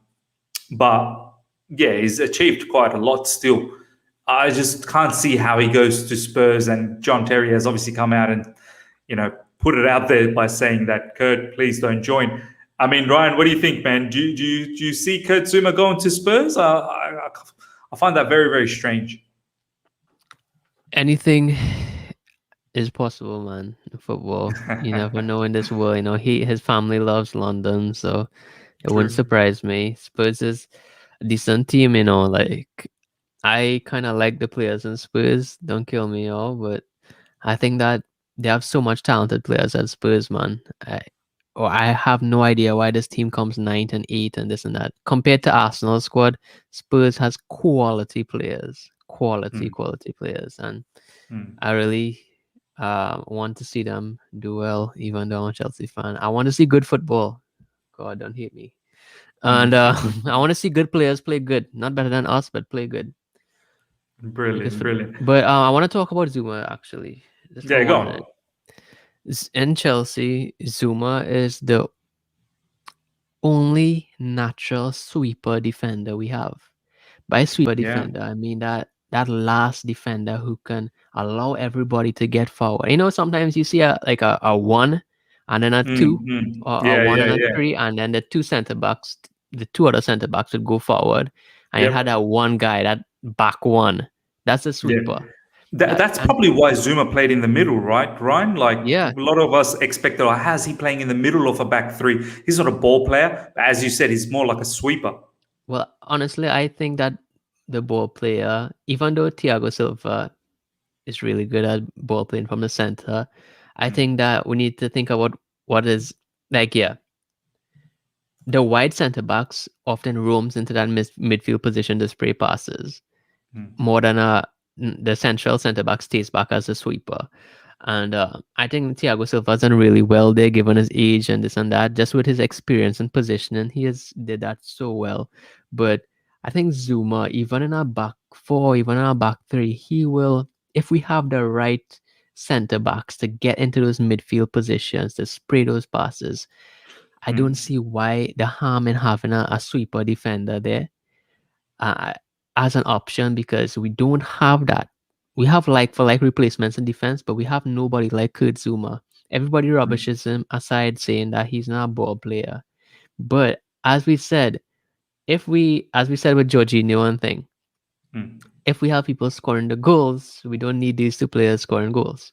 yeah, he's achieved quite a lot still. I just can't see how he goes to Spurs. And John Terry has obviously come out and, put it out there by saying that, Kurt, please don't join. I mean, Ryan, what do you think, man? Do you see Kurt Zouma going to Spurs? I find that very, very strange. Anything is possible, man. In football, you never know in this world. His family loves London, so it wouldn't surprise me. Spurs is a decent team, like I kind of like the players in Spurs. Don't kill me, all, but I think that they have so much talented players at Spurs, man. I have no idea why this team comes 9th and 8th and this and that. Compared to Arsenal's squad, Spurs has quality players, quality players, and I really want to see them do well, even though I'm a Chelsea fan. I want to see good football. God, don't hate me. And I want to see good players play good. Not better than us, but play good. Brilliant. But I want to talk about Zouma, actually. Yeah, go on. In Chelsea, Zouma is the only natural sweeper defender we have. By sweeper defender, I mean that last defender who can allow everybody to get forward. Sometimes you see a 1 and then a 2 or a 1 and a 3, and then the two other center backs would go forward, and you had that one guy, that back one. That's a sweeper. That's probably why Zouma played in the middle, right, Ryan? A lot of us expected, how's he playing in the middle of a back three? He's not a ball player. But as you said, he's more like a sweeper. Well, honestly, I think that the ball player, even though Thiago Silva is really good at ball playing from the center, I think that we need to think about what is the wide center backs often roams into that midfield position to spray passes more than the central center back stays back as a sweeper. And I think Thiago Silva's done really well there, given his age and this and that. Just with his experience and positioning, he did that so well. But I think Zouma, even in our back four, even in our back three, he will, if we have the right center backs to get into those midfield positions, to spray those passes, I don't see why the harm in having a sweeper defender there as an option, because we don't have that. We have like for like replacements in defense, but we have nobody like Kurt Zouma. Everybody rubbishes him aside, saying that he's not a ball player. But as we said with Jorginho and thing, if we have people scoring the goals, we don't need these two players scoring goals.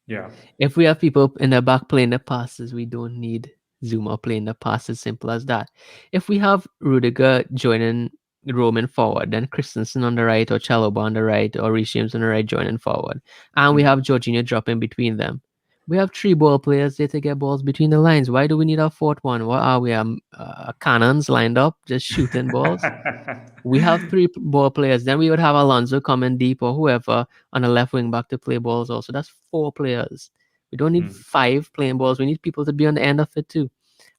Yeah. If we have people in the back playing the passes, we don't need Zouma playing the passes. Simple as that. If we have Rudiger roaming forward, then Christensen on the right, or Chalobah on the right, or Reece James on the right joining forward, and we have Jorginho dropping between them. We have 3 ball players there to get balls between the lines. Why do we need a 4th one? What are we, cannons lined up just shooting balls? We have 3 ball players. Then we would have Alonso coming deep, or whoever on the left wing back to play balls also. That's 4 players. We don't need 5 playing balls. We need people to be on the end of it too,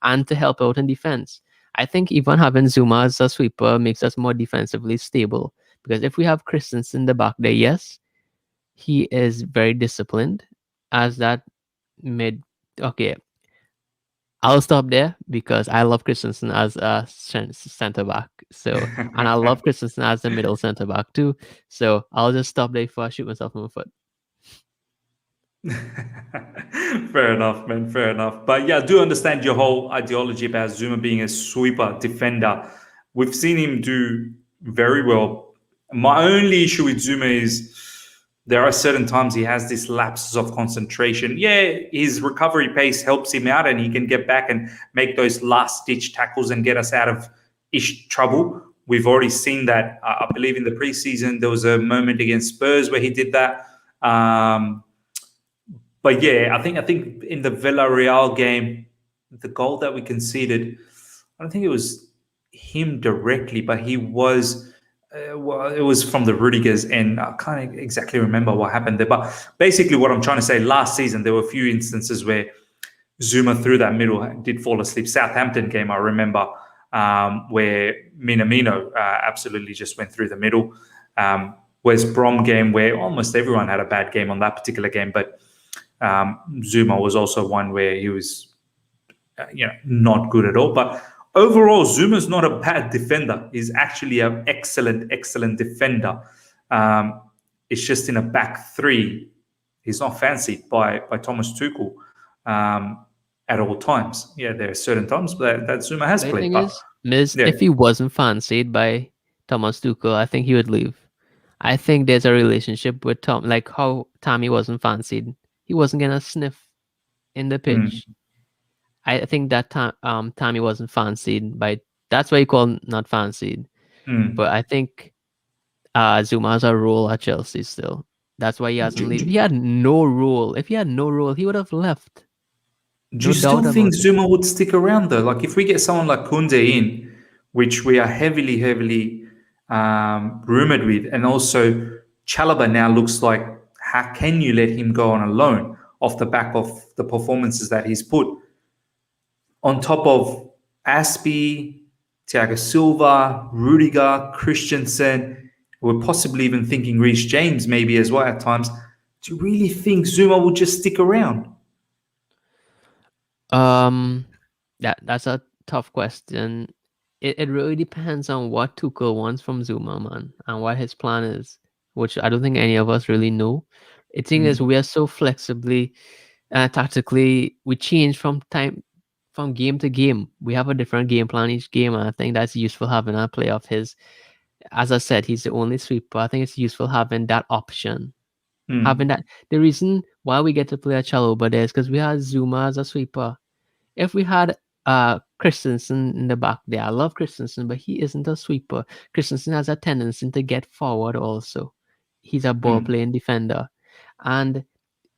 and to help out in defense. I think even having Zouma as a sweeper makes us more defensively stable, because if we have Christensen in the back there, yes, he is very disciplined as that mid. Okay, I'll stop there because I love Christensen as a center back. So, and I love Christensen as the middle center back too. So I'll just stop there before I shoot myself in the foot. Fair enough, man. Fair enough. But yeah, I do understand your whole ideology about Zouma being a sweeper defender. We've seen him do very well. My only issue with Zouma is there are certain times he has these lapses of concentration. Yeah, his recovery pace helps him out and he can get back and make those last-ditch tackles and get us out of trouble. We've already seen that. I believe in the preseason, there was a moment against Spurs where he did that. But yeah, I think in the Villarreal game, the goal that we conceded, I don't think it was him directly, but he was well, it was from the Rudigers, and I can't exactly remember what happened there. But basically, what I'm trying to say, last season there were a few instances where Zouma through that middle did fall asleep. Southampton game, I remember, where Minamino absolutely just went through the middle. West Brom game, where almost everyone had a bad game on that particular game, but Zouma was also one where he was, not good at all. But overall, Zuma's not a bad defender. He's actually an excellent, excellent defender. It's just in a back three, he's not fancied by Thomas Tuchel at all times. Yeah, there are certain times that Zouma has The played. thing But is, Miz, yeah, if he wasn't fancied by Thomas Tuchel, I think he would leave. I think there's a relationship with Tom, like how Tommy wasn't fancied. He wasn't gonna sniff in the pitch. I think that Tommy wasn't fancied by. That's why you call not fancied. But I think Zuma has a role at Chelsea still. That's why he hasn't leave. He had no role. If he had no role, he would have left. Do you still think Zouma would stick around though? Like if we get someone like Koundé in, which we are heavily, heavily rumored with, and also Chalobah now looks like, how can you let him go on a loan off the back of the performances that he's put? On top of Aspie, Thiago Silva, Rudiger, Christensen, we're possibly even thinking Reece James maybe as well at times. Do you really think Zouma will just stick around? That's a tough question. It really depends on what Tuchel wants from Zouma, man, and what his plan is, which I don't think any of us really know. The thing is, we are so flexibly, tactically, we change from game to game. We have a different game plan each game, and I think that's useful having a player of his. As I said, he's the only sweeper. I think it's useful having that option. Having that, the reason why we get to play a Chalobah there is because we had Zouma as a sweeper. If we had Christensen in the back there, I love Christensen, but he isn't a sweeper. Christensen has a tendency to get forward also. He's a ball playing defender. And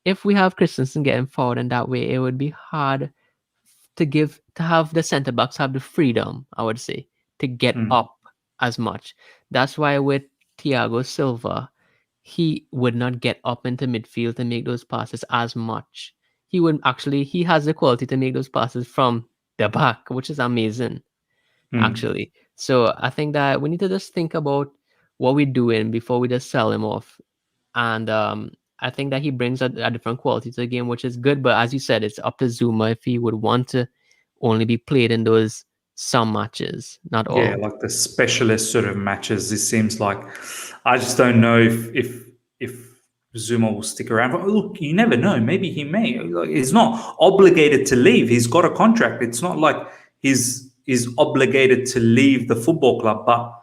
if we have Christensen getting forward in that way, it would be hard to have the centre backs have the freedom, I would say, to get up as much. That's why with Thiago Silva, he would not get up into midfield to make those passes as much. He has the quality to make those passes from the back, which is amazing, actually. So I think that we need to just think about what we're doing before we just sell him off. And I think that he brings a different quality to the game, which is good. But as you said, it's up to Zouma if he would want to only be played in those some matches, not all. Yeah, like the specialist sort of matches. It seems like I just don't know if Zouma will stick around. But look, you never know. Maybe he may. Like, he's not obligated to leave. He's got a contract. It's not like he's obligated to leave the football club. But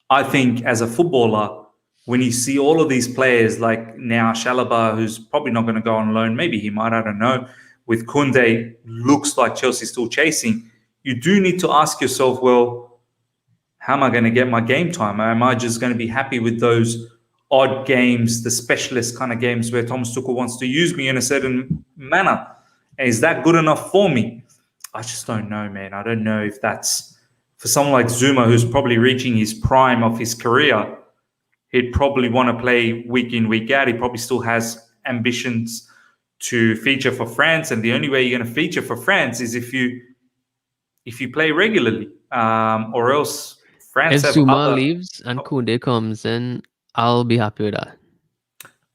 I think as a footballer, when you see all of these players like now Chalobah, who's probably not going to go on loan, maybe he might, I don't know. With Koundé, looks like Chelsea's still chasing. You do need to ask yourself, well, how am I going to get my game time? Am I just going to be happy with those odd games, the specialist kind of games where Thomas Tuchel wants to use me in a certain manner? Is that good enough for me? I just don't know, man. I don't know if that's for someone like Zouma, who's probably reaching his prime of his career. He'd probably want to play week in, week out. He probably still has ambitions to feature for France, and the only way you're going to feature for France is if you play regularly, or else France. If Zouma leaves and Koundé comes in, I'll be happy with that.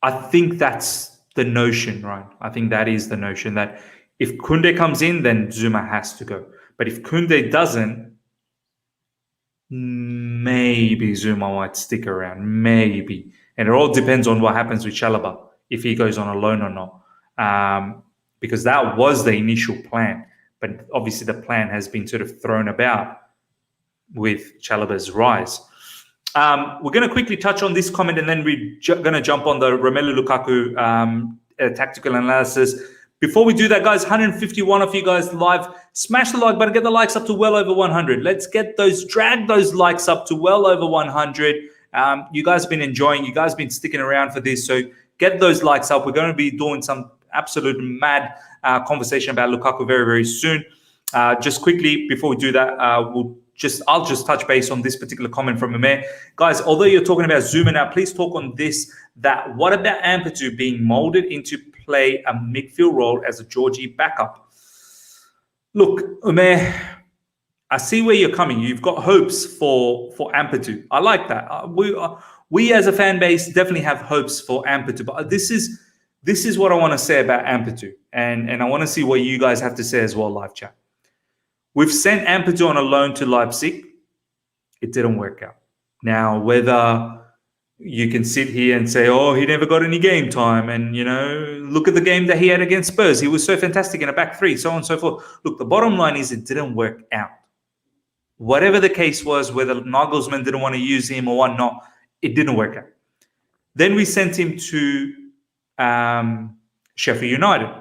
I think that's the notion, right? I think that is the notion that if Koundé comes in, then Zouma has to go. But if Koundé doesn't, maybe Zouma might stick around, maybe. And it all depends on what happens with Chalobah, if he goes on a loan or not. Because that was the initial plan. But obviously the plan has been sort of thrown about with Chalobah's rise. We're going to quickly touch on this comment, and then we're going to jump on the Romelu Lukaku tactical analysis. Before we do that, guys, 151 of you guys live. Smash the like button. Get the likes up to well over 100. Let's drag those likes up to well over 100. You guys have been enjoying. You guys have been sticking around for this. So get those likes up. We're going to be doing some absolute mad conversation about Lukaku very, very soon. Just quickly, before we do that, we'll I'll just touch base on this particular comment from Amir. Guys, although you're talking about Zouma now, please talk on this. That what about Ampadu being molded into play a midfield role as a Georgie backup? Look, Amir, I see where you're coming. You've got hopes for Ampadu. I like that. We as a fan base definitely have hopes for Ampadu. But this is what I want to say about Ampadu, and I want to see what you guys have to say as well, live chat. We've sent Ampadu on a loan to Leipzig. It didn't work out. Now, whether you can sit here and say, oh, he never got any game time, and, look at the game that he had against Spurs. He was so fantastic in a back three, so on and so forth. Look, the bottom line is it didn't work out. Whatever the case was, whether Nagelsmann didn't want to use him or whatnot, it didn't work out. Then we sent him to Sheffield United.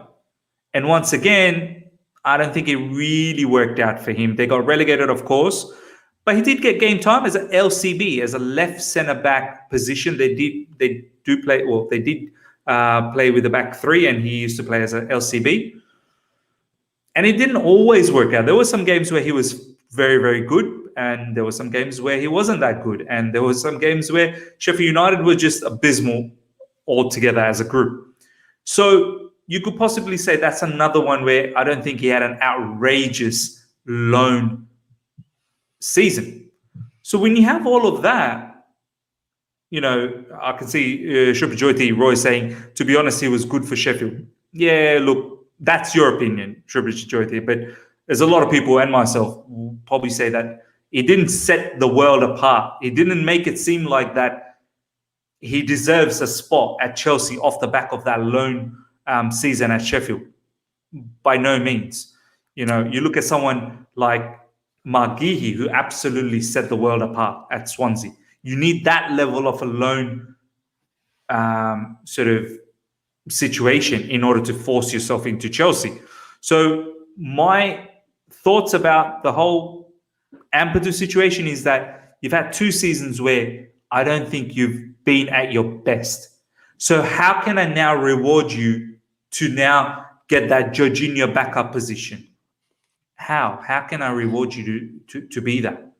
And once again, I don't think it really worked out for him. They got relegated, of course, but he did get game time as an LCB, as a left centre back position. They did play with the back three, and he used to play as an LCB. And it didn't always work out. There were some games where he was very, very good, and there were some games where he wasn't that good, and there were some games where Sheffield United were just abysmal altogether as a group. So you could possibly say that's another one where I don't think he had an outrageous loan season. So when you have all of that, I can see Shubhajyoti Roy saying, to be honest, he was good for Sheffield. Yeah, look, that's your opinion, Shubhajyoti, but there's a lot of people and myself will probably say that he didn't set the world apart. He didn't make it seem like that he deserves a spot at Chelsea off the back of that loan season at Sheffield. By no means. You look at someone like Margihi, who absolutely set the world apart at Swansea. You need that level of a loan sort of situation in order to force yourself into Chelsea. So my thoughts about the whole Ampadu situation is that you've had 2 seasons where I don't think you've been at your best. So how can I now reward you to now get that Jorginho backup position? How can I reward you to be that?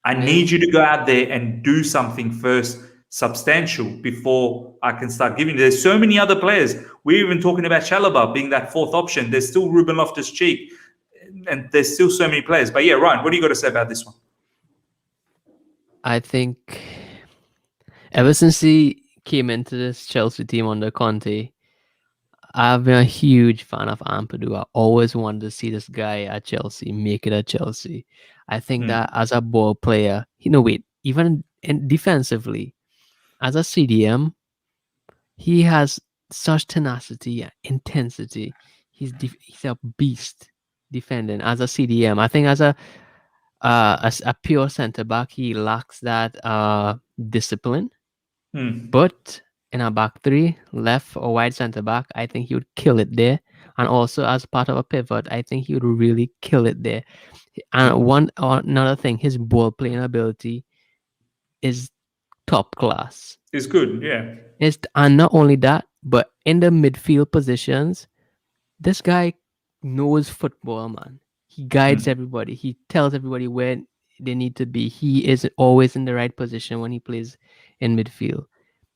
I need you to go out there and do something first substantial before I can start giving you. There's so many other players. We're even talking about Chalobah being that 4th option. There's still Ruben Loftus-Cheek, and there's still so many players. But yeah, Ryan, what do you got to say about this one? I think ever since he came into this Chelsea team under Conte, I've been a huge fan of Ampadu. I always wanted to see this guy at Chelsea, make it at Chelsea. I think that as a ball player, even defensively, as a CDM, he has such tenacity and intensity. He's a beast defending as a CDM. I think as a pure centre back, he lacks that discipline. But in a back three, left or wide centre back, I think he would kill it there. And also as part of a pivot, I think he would really kill it there. And another thing, his ball playing ability is top class. It's good, yeah. And not only that, but in the midfield positions, this guy knows football, man. He guides everybody. He tells everybody where they need to be. He is always in the right position when he plays in midfield.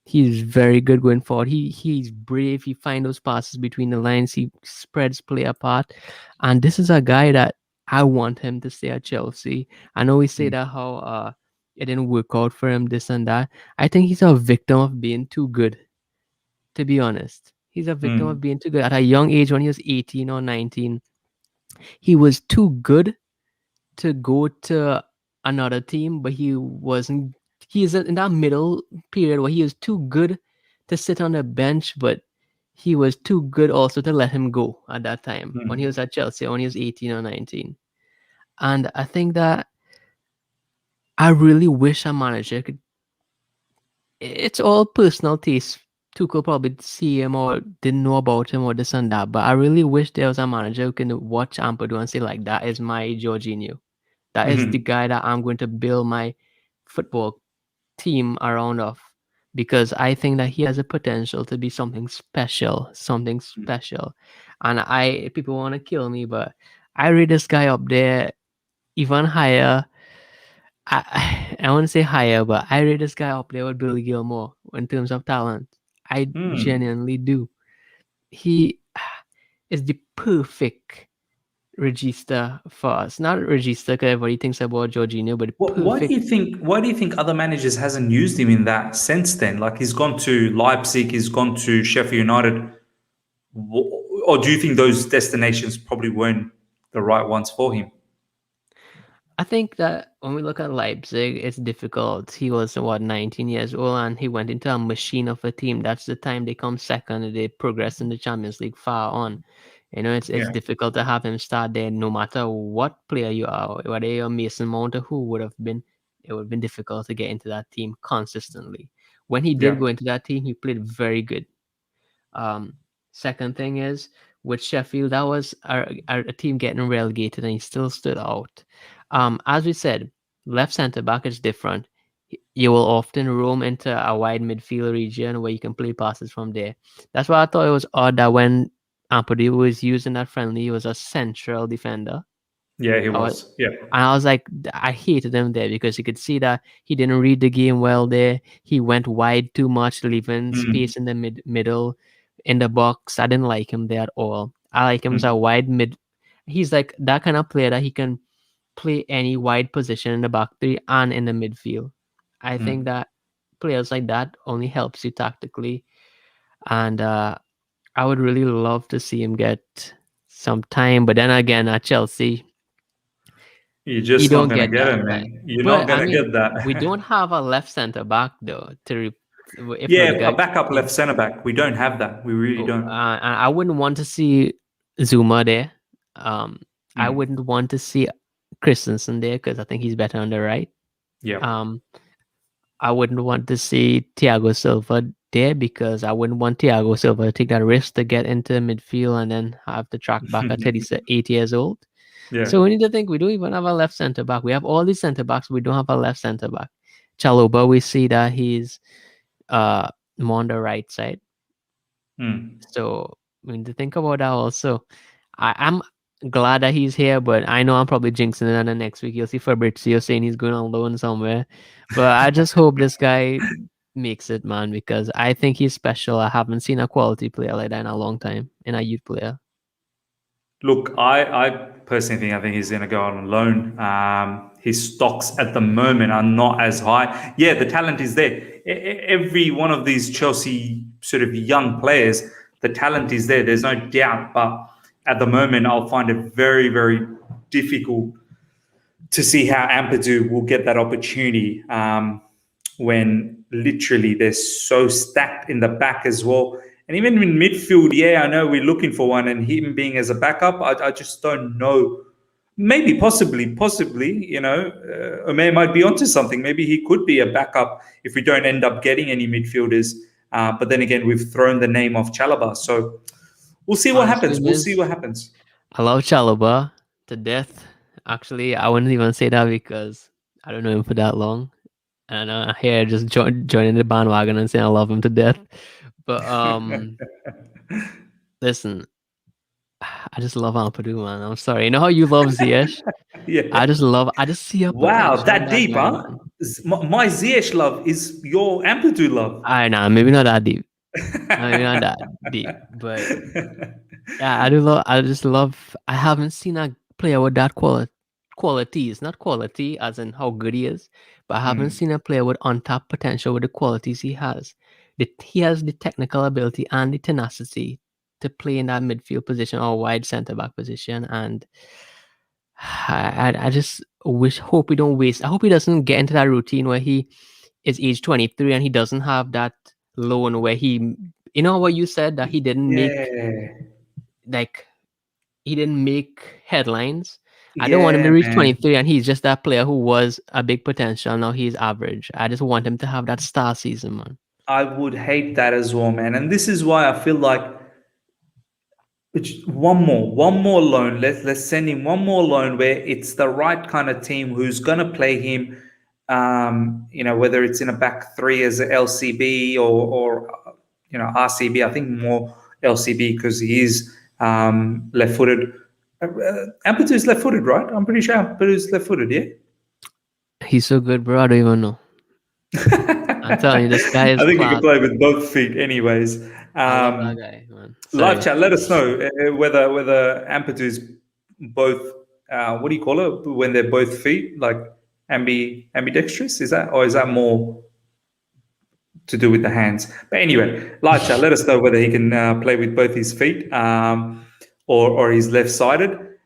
He's very good going forward. He's brave. He finds those passes between the lines. He spreads play apart. And this is a guy that I want him to stay at Chelsea. I know we say that how it didn't work out for him, this and that. I think he's a victim of being too good, to be honest. He's a victim of being too good. At a young age, when he was 18 or 19, he was too good to go to another team, but he wasn't. He's in that middle period where he was too good to sit on the bench, but he was too good also to let him go at that time when he was at Chelsea, when he was 18 or 19. And I think that I really wish a manager could. It's all personal taste. Tuchel probably see him or didn't know about him or this and that, but I really wish there was a manager who can watch Ampadu and say, like, that is my Jorginho. That is the guy that I'm going to build my football team around of, because I think that he has a potential to be something special. And people want to kill me, but I rate this guy up there even higher I want to say higher, but I rate this guy up there with Billy Gilmore in terms of talent. I Hmm. genuinely do. He is the perfect regista for us. Not regista because everybody thinks about Jorginho, but the Why do perfect. you think? Why do you think other managers hasn't used him in that sense? Then, like he's gone to Leipzig, he's gone to Sheffield United, or do you think those destinations probably weren't the right ones for him? I think that when we look at Leipzig, it's difficult. He was what 19 years old, and he went into a machine of a team. That's the time they come second, and they progress in the Champions League far on. It's Yeah, difficult to have him start there, no matter what player you are, whether you're Mason Mount or who would have been. It would have been difficult to get into that team consistently. When he did yeah, go into that team, he played very good. Um, Second thing is with Sheffield, that was a team getting relegated, and he still stood out. As we said, left centre back is different. You will often roam into a wide midfield region where you can play passes from there. That's why I thought it was odd that when Ampadu was using that friendly, he was a central defender. yeah. He I was, was. Yeah. and I was like, I hated him there because you could see that he didn't read the game well there. He went wide too much, leaving Mm, space in the middle in the box. I didn't like him there at all. I like him as a mm, wide mid. He's like that kind of player that he can play any wide position in the back three and in the midfield. I think mm. that players like that only helps you tactically, and I would really love to see him get some time. But then again, at Chelsea, You're you just not don't gonna get get that him, time. man. You're not But I gonna mean, get we that. don't have a left center back though. If Yeah, a Rudiger, backup yeah, left centre back. We don't have that. We really don't. I wouldn't want to see Zuma there. Um, I Mm. wouldn't want to see Christensen there because I think he's better on the right. Yeah. Um, I wouldn't want to see Thiago Silva there because I wouldn't want Thiago Silva to take that risk to get into midfield and then have to track back at 8 years old. Yeah. So we need to think we don't even have a left centre back. We have all these centre backs, we don't have a left centre back. Chaloba, we see that he's uh more on the right side. Mm. So we need to think about that also. I'm glad that he's here, but I know I'm probably jinxing it. And then next week you'll see Fabrizio saying he's going on loan somewhere. But I just hope this guy makes it, man, because I think he's special. I haven't seen a quality player like that in a long time, in a youth player. Look, I personally think I think he's going to go on loan. His stocks at the moment are not as high. Yeah, the talent is there. Every one of these Chelsea sort of young players, the talent is there. There's no doubt. But at the moment, I'll find it very, very difficult to see how Ampadu will get that opportunity when literally they're so stacked in the back as well. And even in midfield, yeah, I know we're looking for one, and him being as a backup, I just don't know. Maybe, possibly, Omer might be onto something. Maybe he could be a backup if we don't end up getting any midfielders. But then again, we've thrown the name of Chalaba, so we'll see what Honestly, happens. We'll see Miz, what happens. I love Chalobah to death. Actually, I wouldn't even say that because I don't know him for that long. And here just joining the bandwagon and saying I love him to death. But listen, I just love Ampadu, man. I'm sorry. You know how you love Ziyech? Yeah. I just see a Wow, potential in that that deep, guy, huh? man. My Ziyech love is your amplitude love. I know, maybe not that deep. Maybe not that deep. But yeah, I just love I haven't seen a player with that qualities. Not quality as in how good he is, but I haven't Mm, seen a player with untapped potential with the qualities he has. He has the technical ability and the tenacity to play in that midfield position or wide centre back position. And I just hope we don't waste. I hope he doesn't get into that routine where he is age 23 and he doesn't have that loan where you know what you said that yeah, like he didn't make headlines. I don't want him to yeah, reach man. 23 and he's just that player who was a big potential. Now he's average. I just want him to have that star season, man. I would hate that as well, man. And this is why I feel like one more loan. Let's send him one more loan where it's the right kind of team who's gonna play him. Whether it's in a back three as a LCB or RCB. I think more LCB because he is left-footed. Ampadu is left-footed, right? I'm pretty sure Ampadu is left-footed. Yeah. He's so good, bro. I don't even know. I'm telling you, this guy is I think he can class. play with both feet, anyways. I love that guy, man. Live Sorry. chat, let us know whether Amplitude is both. What do you call it when they're both feet, like ambidextrous? Is that more to do with the hands? But anyway, live chat, let us know whether he can play with both his feet or he's left-sided.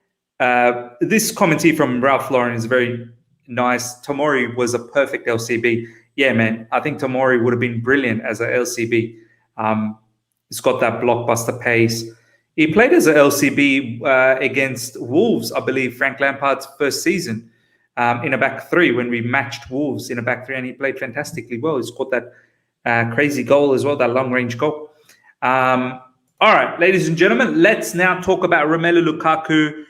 This comment here from Ralph Lauren is very nice. Tomori was a perfect LCB. Yeah, man, I think Tomori would have been brilliant as a LCB. He's got that blockbuster pace. He played as a LCB against Wolves, I believe, Frank Lampard's first season in a back three when we matched Wolves in a back three, and he played fantastically well. He's got that crazy goal as well, that long-range goal. All right, ladies and gentlemen, let's now talk about Romelu Lukaku.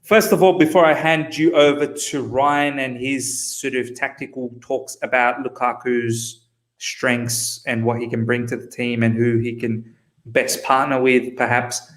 First of all, before I hand you over to Ryan and his sort of tactical talks about Lukaku's strengths and what he can bring to the team and who he can best partner with, perhaps,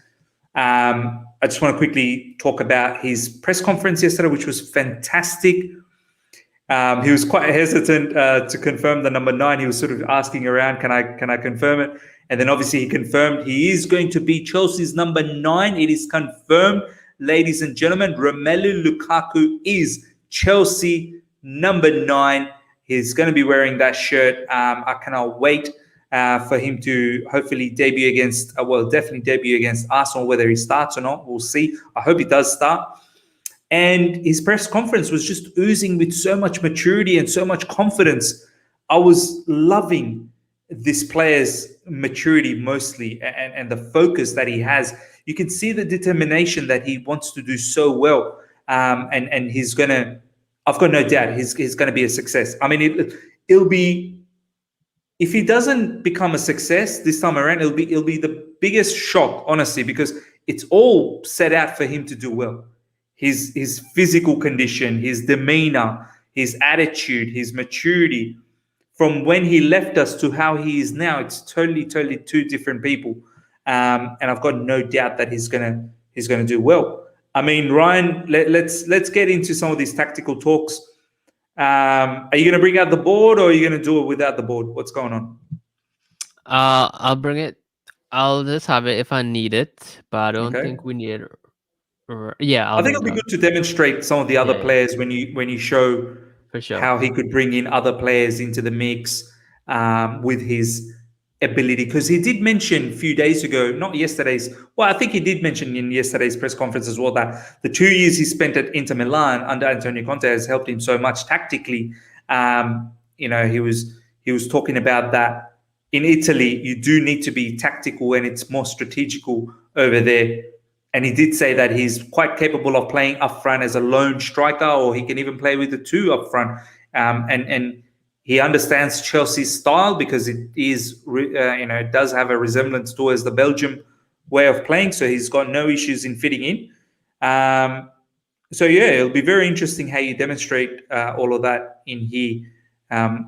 I just want to quickly talk about his press conference yesterday, which was fantastic. He was quite hesitant to confirm the number 9. He was sort of asking around, can I confirm it? And then obviously he confirmed he is going to be Chelsea's number 9. It is confirmed. Ladies and gentlemen, Romelu Lukaku is Chelsea number 9. He's going to be wearing that shirt. I cannot wait for him to hopefully debut against, definitely debut against Arsenal. Whether he starts or not, we'll see. I hope he does start. And his press conference was just oozing with so much maturity and so much confidence. I was loving this player's maturity mostly and the focus that he has. You can see the determination that he wants to do so well. And he's going to, I've got no doubt, he's going to be a success. I mean, it'll be, if he doesn't become a success this time around, it'll be the biggest shock, honestly, because it's all set out for him to do well. His physical condition, his demeanor, his attitude, his maturity, from when he left us to how he is now, it's totally two different people. And I've got no doubt that he's gonna do well. I mean, Ryan, let's get into some of these tactical talks. Are you gonna bring out the board or are you gonna do it without the board? What's going on? I'll bring it. I'll just have it if I need it, but I don't think we need it. Yeah, I think it'll be good to demonstrate some of the other players when you show for sure how he could bring in other players into the mix with his ability. Because he did mention a few days ago, not yesterday's, well, I think he did mention in yesterday's press conference as well, that the 2 years he spent at Inter Milan under Antonio Conte has helped him so much tactically. He was talking about that in Italy, you do need to be tactical and it's more strategical over there. And he did say that he's quite capable of playing up front as a lone striker, or he can even play with the 2 up front. And he understands Chelsea's style because it is, it does have a resemblance towards the Belgium way of playing. So he's got no issues in fitting in. It'll be very interesting how you demonstrate all of that in here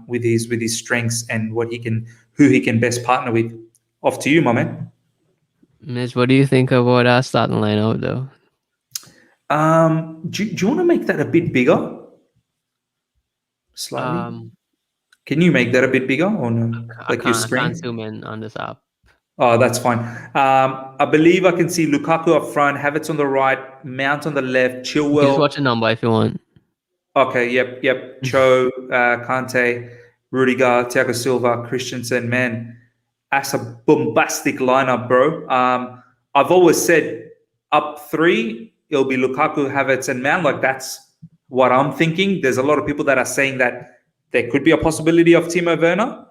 with his strengths and who he can best partner with. Off to you, my man. Mitch, what do you think about our starting lineup, though? Do you want to make that a bit bigger? Slightly. Can you make that a bit bigger or no? I can't zoom in on this app. Oh, that's fine. I believe I can see Lukaku up front, Havertz on the right, Mount on the left, Chilwell. You just watch a number if you want. Okay, yep. Cho, Kante, Rudiger, Thiago Silva, Christensen, man. That's a bombastic lineup, bro. I've always said up 3, it'll be Lukaku, Havertz, and Mount. Like, that's what I'm thinking. There's a lot of people that are saying that there could be a possibility of Timo Werner.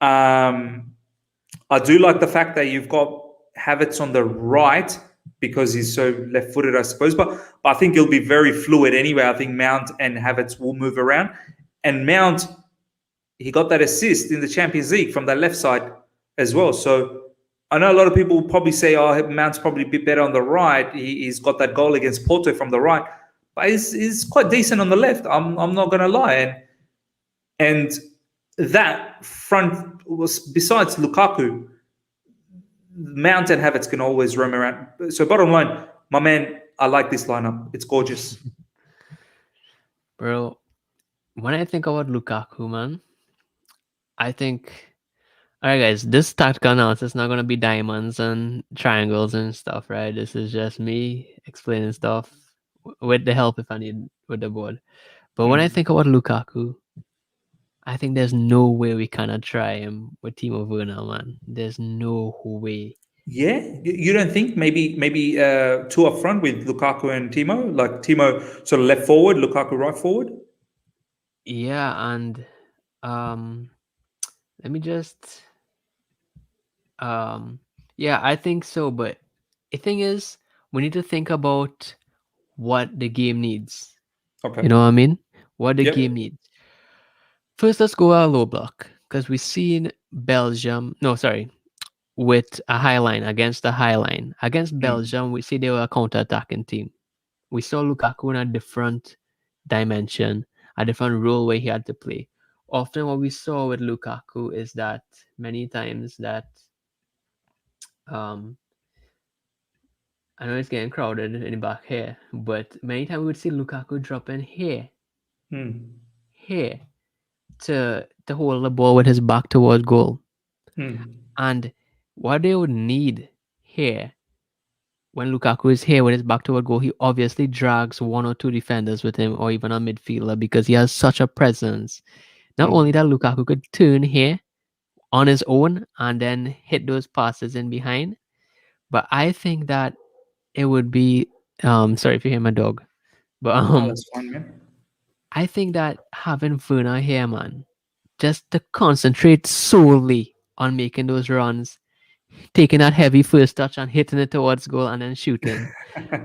I do like the fact that you've got Havertz on the right because he's so left-footed, I suppose. But I think he'll be very fluid anyway. I think Mount and Havertz will move around. And Mount, he got that assist in the Champions League from that left side as well. So I know a lot of people will probably say, oh, Mount's probably a bit better on the right. He's got that goal against Porto from the right. But he's quite decent on the left. I'm not going to lie. And that front was, besides Lukaku, Mount and Havertz can always roam around. So bottom line, my man, I like this lineup. It's gorgeous. Bro, when I think about Lukaku, man, I think. All right, guys, this tactical analysis is not gonna be diamonds and triangles and stuff, right? This is just me explaining stuff with the help if I need with the board. But when I Mm. think about Lukaku, I think there's no way we cannot try him with Timo Werner, man. There's no way. Yeah, you don't think maybe two up front with Lukaku and Timo, like Timo sort of left forward, Lukaku right forward. Yeah, and um, let me just um, yeah, I think so. But the thing is, we need to think about what the game needs. Okay. You know what I mean? What the game Yep. needs. First, let's go our low block because we've seen Belgium. No, sorry, with a high line against a high line against Mm. Belgium, we see they were a counter-attacking team. We saw Lukaku in a different dimension, a different role where he had to play. Often, what we saw with Lukaku is that many times that um, I know it's getting crowded in the back here, but many times we would see Lukaku dropping Mm. here to hold the ball with his back towards goal. Mm. And what they would need here, when Lukaku is here with his back toward goal, he obviously drags one or two defenders with him or even a midfielder because he has such a presence. Not only Mm. that, Lukaku could turn here on his own and then hit those passes in behind. But I think that it would be sorry if you hear my dog. But No, that's fine, man. I think that having Werner here, man, just to concentrate solely on making those runs, taking that heavy first touch and hitting it towards goal and then shooting.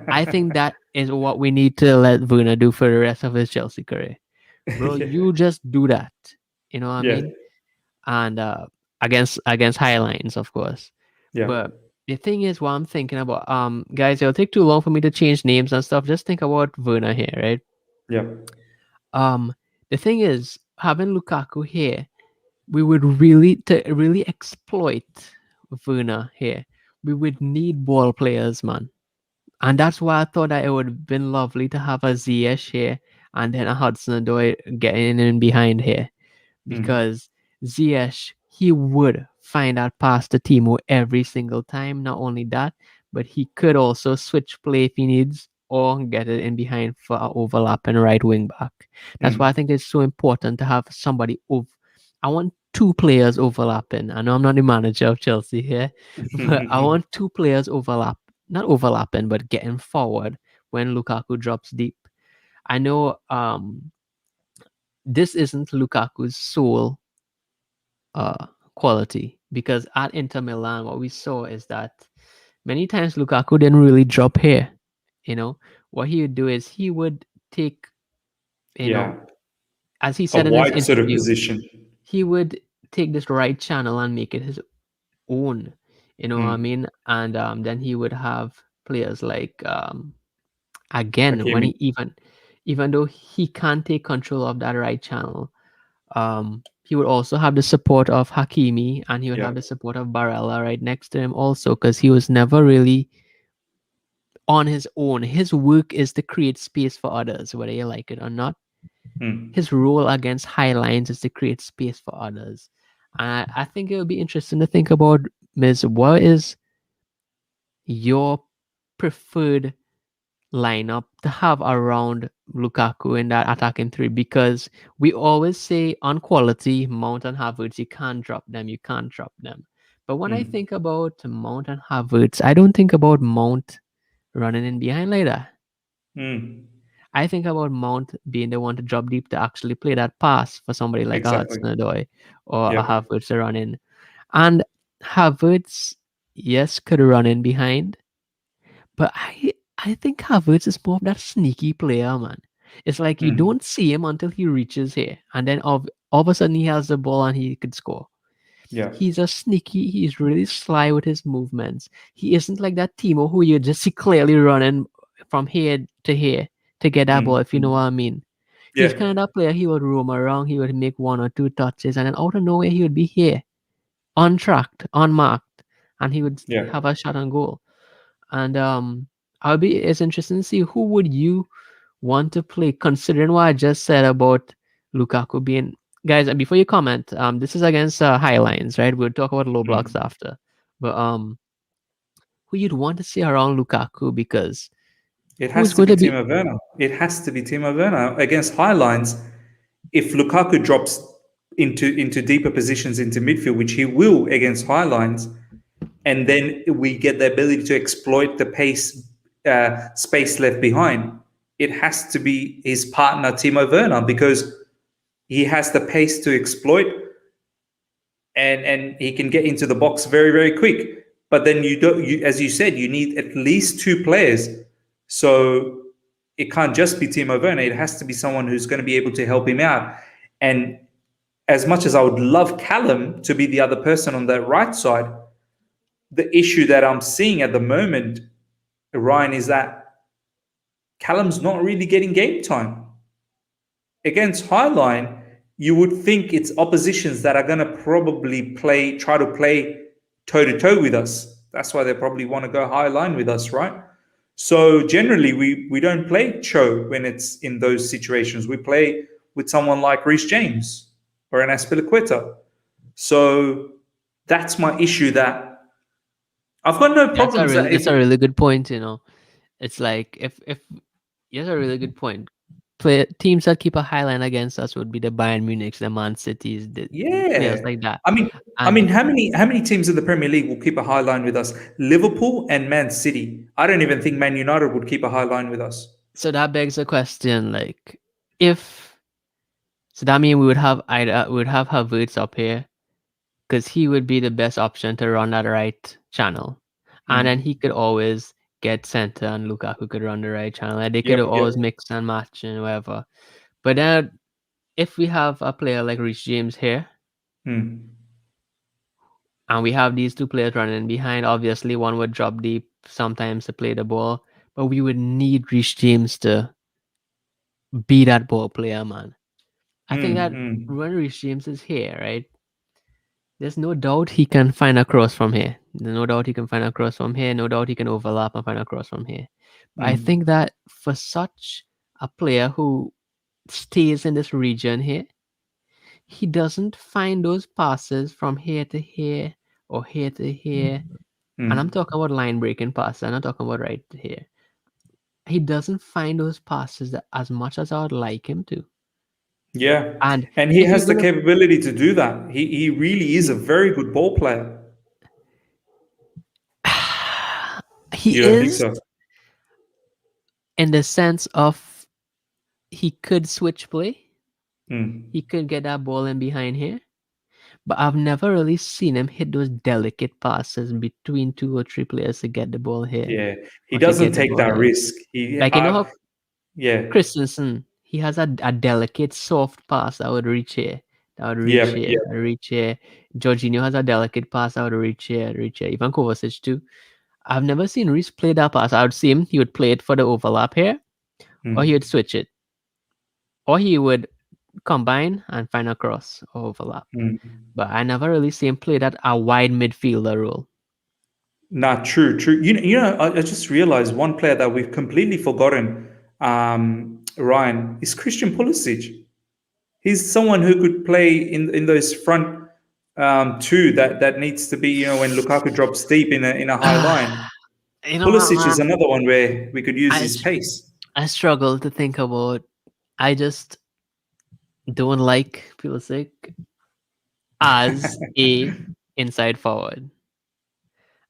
I think that is what we need to let Werner do for the rest of his Chelsea career. Bro, Yeah. you just do that. You know what I Yeah. mean? And against Highlines, of course. Yeah. But the thing is what I'm thinking about, guys, it'll take too long for me to change names and stuff. Just think about Werner here, right? Yeah. Um, the thing is, having Lukaku here, we would really to really exploit Werner here. We would need ball players, man. And that's why I thought that it would have been lovely to have a Ziyech here and then a Hudson Odoi getting in behind here Mm. because Ziyech, he would find that pass to Timo every single time. Not only that, but he could also switch play if he needs or get it in behind for an overlapping right wing back. That's why I Mm. think it's so important to have somebody over. I want two players overlapping. I know I'm not the manager of Chelsea here, but I want two players not overlapping, but getting forward when Lukaku drops deep. I know this isn't Lukaku's sole uh, quality because at Inter Milan, what we saw is that many times Lukaku didn't really drop here. You know, what he would do is he would take, you know, Yeah. as he A said in his wide sort of interview, position. he would take this right channel and make it his own. You know what I Mm. mean? And then he would have players like again when Hakimi. he even though he can't take control of that right channel, he would also have the support of Hakimi and he would Yeah. have the support of Barella right next to him also because he was never really on his own. His work is to create space for others, whether you like it or not. Mm. His role against high lines is to create space for others. And I think it would be interesting to think about, Ms. What is your preferred lineup to have around Lukaku in that attacking three? Because we always say on quality, Mount and Havertz, you can't drop them, you can't drop them. But when I Mm. think about Mount and Havertz, I don't think about Mount running in behind like that. Mm. I think about Mount being the one to drop deep to actually play that pass for somebody like a Exactly. Hudson-Odoi or a Yeah. Havertz to run in. And Havertz, yes, could run in behind, but I think Havertz is more of that sneaky player, man. It's like you Mm. don't see him until he reaches here, and then all of a sudden he has the ball and he could score. Yeah. He's a sneaky. He's really sly with his movements. He isn't like that Timo who you just see clearly running from here to get that ball. Mm. If you know what I mean. He's Yeah. kind of that player. He would roam around. He would make one or two touches, and then out of nowhere he would be here, untracked, unmarked, and he would Yeah. have a shot on goal. And I'll be it's interesting to see who would you want to play, considering what I just said about Lukaku being guys. Before you comment, this is against Highlines, right? We'll talk about low blocks Mm. after. But who you'd want to see around Lukaku because It who's has to going be to be Timo Werner. It has to be Timo Werner against Highlines. If Lukaku drops into deeper positions into midfield, which he will against Highlines, and then we get the ability to exploit the space left behind, it has to be his partner Timo Werner because he has the pace to exploit, and he can get into the box very very quick. But then you don't, as you said, you need at least two players, so it can't just be Timo Werner. It has to be someone who's going to be able to help him out. And as much as I would love Callum to be the other person on that right side, the issue that I'm seeing at the moment, Ryan, is that Callum's not really getting game time. Against Highline, you would think it's oppositions that are going to probably try to play toe to toe with us. That's why they probably want to go high line with us, right? So generally, we don't play Cho when it's in those situations. We play with someone like Reece James or an Aspilicueta. So that's my issue. That I've got no problems that if that's a really good point. It's like if that's a really good point. Teams that keep a high line against us would be the Bayern Munichs, the Man Cities, the players yeah. like that. I mean, And how many teams in the Premier League will keep a high line with us? Liverpool and Man City. I don't even think Man United would keep a high line with us. so that begs the question, like, if so, that means we would have Havertz up here because he would be the best option to run that right channel, and then he Mm. could always get center, and Lukaku could run the right channel, and they could Yep, yep. always mix and match and whatever. But then if we have a player like Reece James here, Mm. and we have these two players running behind, obviously one would drop deep sometimes to play the ball, but we would need Reece James to be that ball player, man. I think Mm. that Mm. when Reece James is here, right, there's no doubt he can find a cross from here. There's no doubt he can find a cross from here. No doubt he can overlap and find a cross from here. But I think Mm. that for such a player who stays in this region here, he doesn't find those passes from here to here or here to here. And I'm Mm. talking about line breaking passes. I'm not talking about right here. He doesn't find those passes that as much as I would like him to. Yeah. And And he if you're has the gonna, capability to do that. He really is he, a very good ball player. he You don't think is so? in the sense of he could switch play. Mm. He could get that ball in behind here. But I've never really seen him hit those delicate passes between two or three players to get the ball here Yeah. He or to doesn't get the take ball that here. risk. Like how Yeah. Christensen, he has a delicate, soft pass that would reach here, that would reach Yeah. here, Yeah. that would reach here. Jorginho has a delicate pass that would reach here, reach here. Even Kovacic too. I've never seen Reece play that pass. I would see him, he would play it for the overlap here, or he would Mm. switch it, or he would combine and find a cross or overlap. Mm. But I never really see him play that a wide midfielder role. Not true, true. I just realized one player that we've completely forgotten, Ryan, is Christian Pulisic. He's someone who could play in those front two that needs to be, when Lukaku drops deep in a high line. You know what, Pulisic is man? another one where we could use I his s- pace. I struggle to think about. I just don't like Pulisic as a inside forward.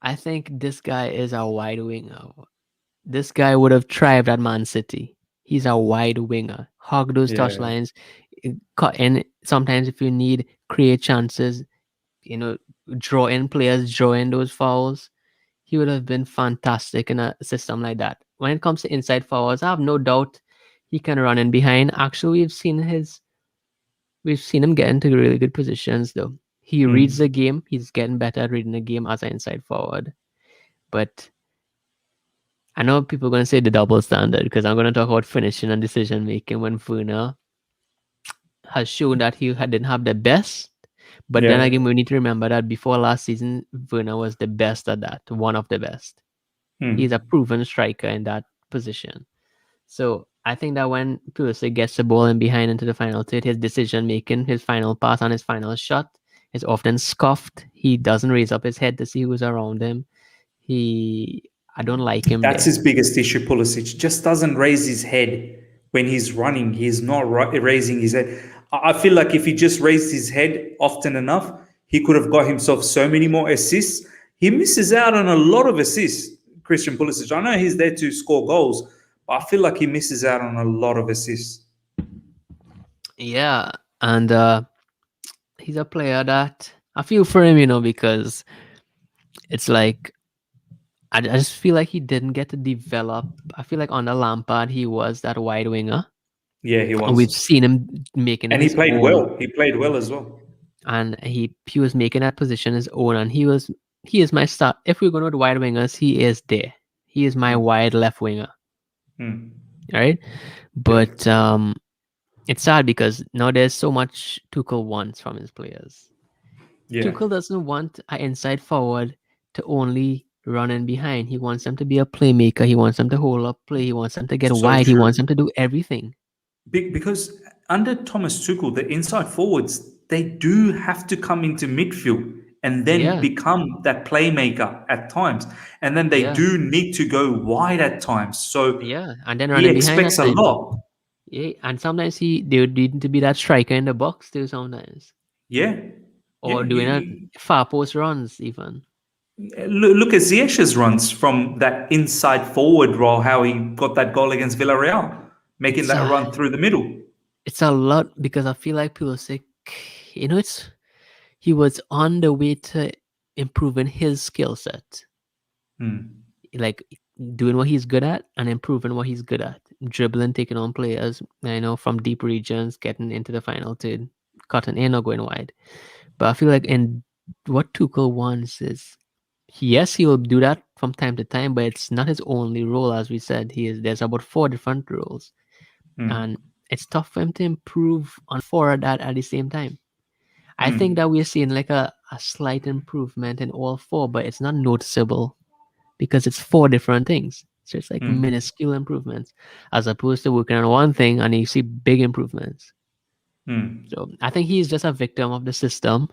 I think this guy is a wide winger. This guy would have thrived at Man City. He's a wide winger. Hog those touch Yeah. lines, cut in sometimes if you need, create chances, you know, draw in players, draw in those fouls. He would have been fantastic in a system like that. When it comes to inside forwards, I have no doubt he can run in behind. Actually, we've seen him get into really good positions though. He reads Mm. the game. He's getting better at reading the game as an inside forward. But I know people are going to say the double standard because I'm going to talk about finishing and decision making when Werner has shown that didn't have the best. But then Yeah. again, we need to remember that before last season, Werner was the best at that, one of the best. He's a Mm. proven striker in that position. So I think that when Pulisic gets the ball in behind into the final third, his decision making, his final pass and his final shot is often scuffed. He doesn't raise up his head to see who's around him. I don't like him That's there. his biggest issue, Pulisic. Just doesn't raise his head when he's running. He's not raising his head. I feel like if he just raised his head often enough, he could have got himself so many more assists. He misses out on a lot of assists, Christian Pulisic. I know he's there to score goals, but I feel like he misses out on a lot of assists. Yeah, and he's a player that I feel for him, because it's like I just feel like he didn't get to develop. I feel like under Lampard he was that wide winger, Yeah, he and we've was. seen him making it And he his played own, well. He played well as well. and he was making that position his own, and he is my start. If we're going with wide wingers, he is there. He is my wide left winger, Hmm. right? Yeah. But it's sad because now there's so much Tuchel wants from his players. Yeah. Tuchel doesn't want an inside forward to only run in behind. He wants them to be a playmaker. He wants them to hold up play. He wants them to get So wide. He wants true. them to do everything. Because under Thomas Tuchel, the inside forwards, they do have to come into midfield and then Yeah, become that playmaker at times. And then they yeah, do need to go wide at times. So yeah. And then he running behind expects at a times. lot. Yeah, and sometimes they would need to be that striker in the box too. Sometimes, Yeah. Yeah. or doing a far post runs even. Look at Ziyech's runs from that inside forward role, how he got that goal against Villarreal, making It's that a run through the middle. it's a lot because I feel like Pulisic, it's he was on the way to improving his skill set, Hmm. like doing what he's good at and improving what he's good at, dribbling, taking on players, from deep regions, getting into the final third, cutting in or going wide. But I feel like in what Tuchel wants is, yes, he will do that from time to time, but it's not his only role. As we said, there's about 4 different roles, Hmm. and it's tough for him to improve on 4 of that at the same time. I think Hmm. that we're seeing like a slight improvement in all 4, but it's not noticeable because it's 4 different things. So it's like Hmm. minuscule improvements as opposed to working on one thing and you see big improvements. Hmm. So I think he's just a victim of the system.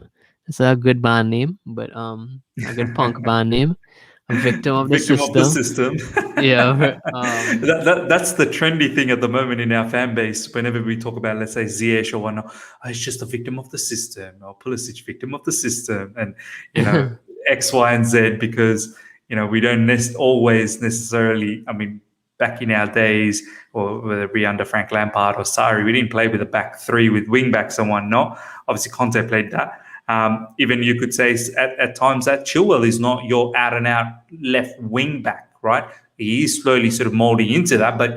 It's a good band name, but a good punk band name. A victim of the Victim of the system. system. Yeah. That's the trendy thing at the moment in our fan base. Whenever we talk about, let's say, Ziyech or whatnot, oh, it's just a victim of the system, or Pulisic, victim of the system, and X, Y, and Z, because we don't always necessarily. I mean, back in our days, or whether it be under Frank Lampard or Sarri, we didn't play with a back three with wing backs and whatnot. Obviously, Conte played that. Even you could say at times that Chilwell is not your out and out left wing back, right? He is slowly sort of molding into that, but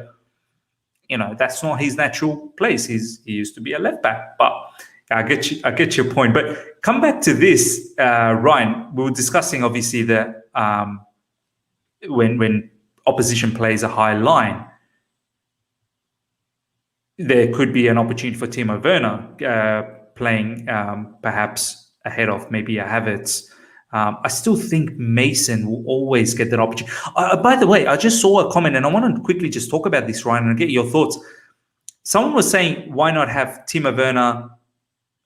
that's not his natural place. He used to be a left back, but I get your point. But come back to this, Ryan. We were discussing obviously that when opposition plays a high line, there could be an opportunity for Timo Werner playing perhaps ahead of maybe a Havertz. I still think Mason will always get that opportunity. By the way, I just saw a comment and I want to quickly just talk about this, Ryan, and get your thoughts. Someone was saying, why not have Timo Werner,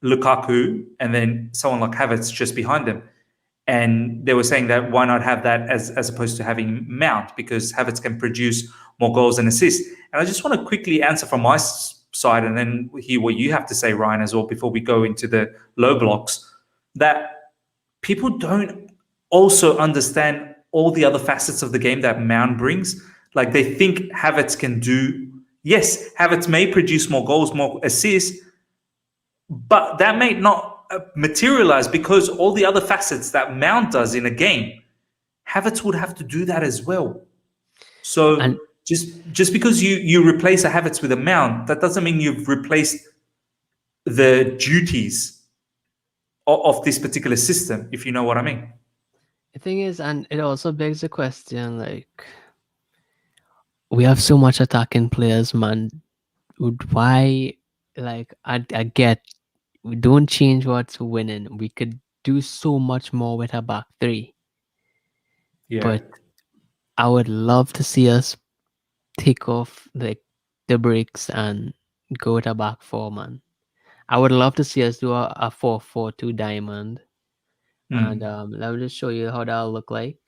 Lukaku, and then someone like Havertz just behind them? And they were saying that why not have that as opposed to having Mount, because Havertz can produce more goals and assists. And I just want to quickly answer from my side and then hear what you have to say, Ryan, as well, before we go into the low blocks, that people don't also understand all the other facets of the game that Mount brings. Like they think Havertz can do, yes, Havertz may produce more goals, more assists, but that may not materialize because all the other facets that Mount does in a game, Havertz would have to do that as well. And So just because you replace a Havertz with a Mount, that doesn't mean you've replaced the duties of this particular system, if you know what I mean. the thing is, and it also begs the question, like, we have so much attacking players, man. Why, like, I get, we don't change what's winning. We could do so much more with a back three. Yeah. But I would love to see us take off like the brakes and go with a back four, man. I would love to see us do a 4-4-2 diamond. And Mm. let me just show you how that'll look like,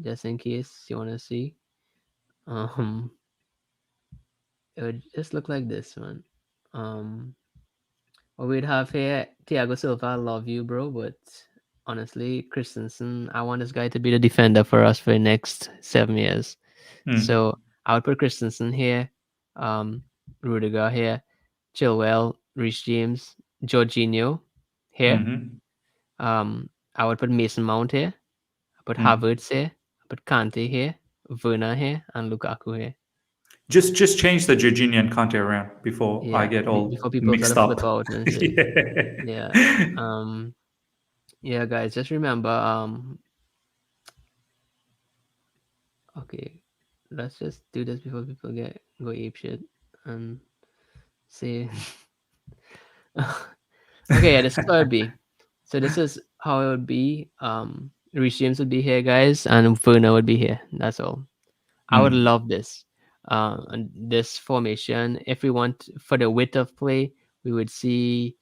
just in case you want to see. Um, it would just look like this, man. Um, what we'd have here, Thiago Silva, I love you, bro, but honestly, Christensen, I want this guy to be the defender for us for the next 7 years. Mm. So I would put Christensen here, Rudiger here, Chilwell, Reece James, Jorginho here. Mm-hmm. I would put Mason Mount here. I put Mm. Havertz here. I put Kante here, Werner here, and Lukaku here. Just change the Jorginho and Kante around before I Yeah, get all before people try to mixed flip up. out and shit. Yeah. Yeah. Um. Yeah, guys, just remember. Okay, let's just do this before people go ape shit and say. Okay, yeah, this is how it would be. So this is how it would be. Reece James would be here, guys, and Werner would be here. That's all. I would Mm. love this. And this formation. If we want for the width of play, we would see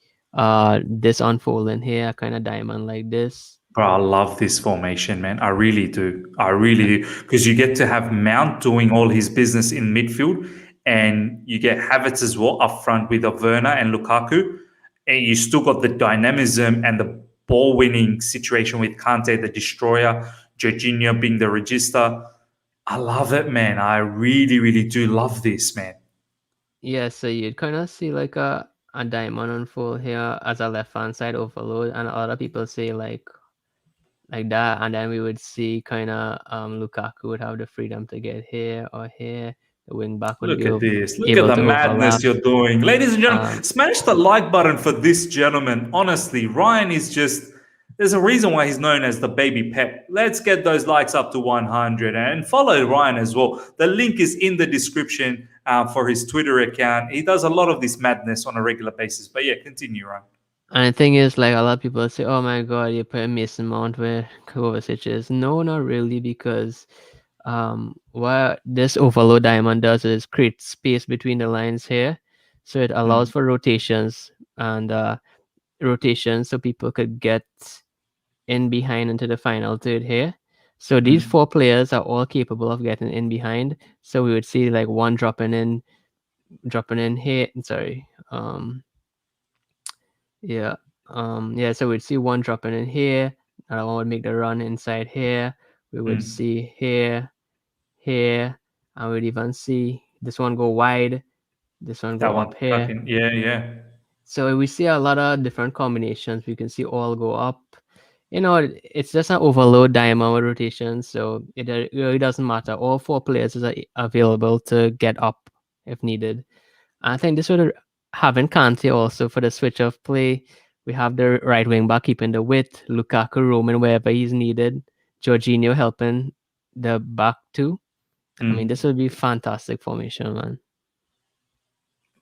this unfolding here, kind of diamond like this. Bro, I love this formation, man. I really do. I really do. Because you get to have Mount doing all his business in midfield, and you get Havertz as well up front with Werner and Lukaku. And you still got the dynamism and the ball winning situation with Kante, the destroyer, Jorginho being the register. I love it, man. I really, really do love this, man. Yeah, so you'd kind of see like a diamond unfold here as a left hand side overload, and a lot of people say like that, and then we would see kind of Lukaku would have the freedom to get here or here. The wing back would Look be at this. Look at able the to overlap. madness you're doing. Ladies and gentlemen, Um, smash the like button for this gentleman. Honestly, Ryan is just, there's a reason why he's known as the baby pep. Let's get those likes up to 100 and follow Ryan as well. The link is in the description for his Twitter account. He does a lot of this madness on a regular basis. But yeah, continue, Ryan. and the thing is, like a lot of people say, "Oh my God, you put a Mason Mount where Kovacic is." No, not really, because what this overload diamond does is create space between the lines here, so it allows Mm, for rotations and rotations, so people could get in behind into the final third here. So these mm, four players are all capable of getting in behind. So we would see like one dropping in here. Sorry, yeah. Yeah, so we'd see one dropping in here. Another one would make the run inside here. We would mm. see here, here, and we'd even see this one go wide, this one go That one up here. fucking, yeah, yeah. So we see a lot of different combinations. We can see all go up. It's just an overload diamond with rotation, so it really doesn't matter. All four players are available to get up if needed. I think this would having Kante also for the switch of play. We have the right wing back keeping the width, Lukaku roaming wherever he's needed, Jorginho helping the back too. I mean, Mm. this would be fantastic formation, man.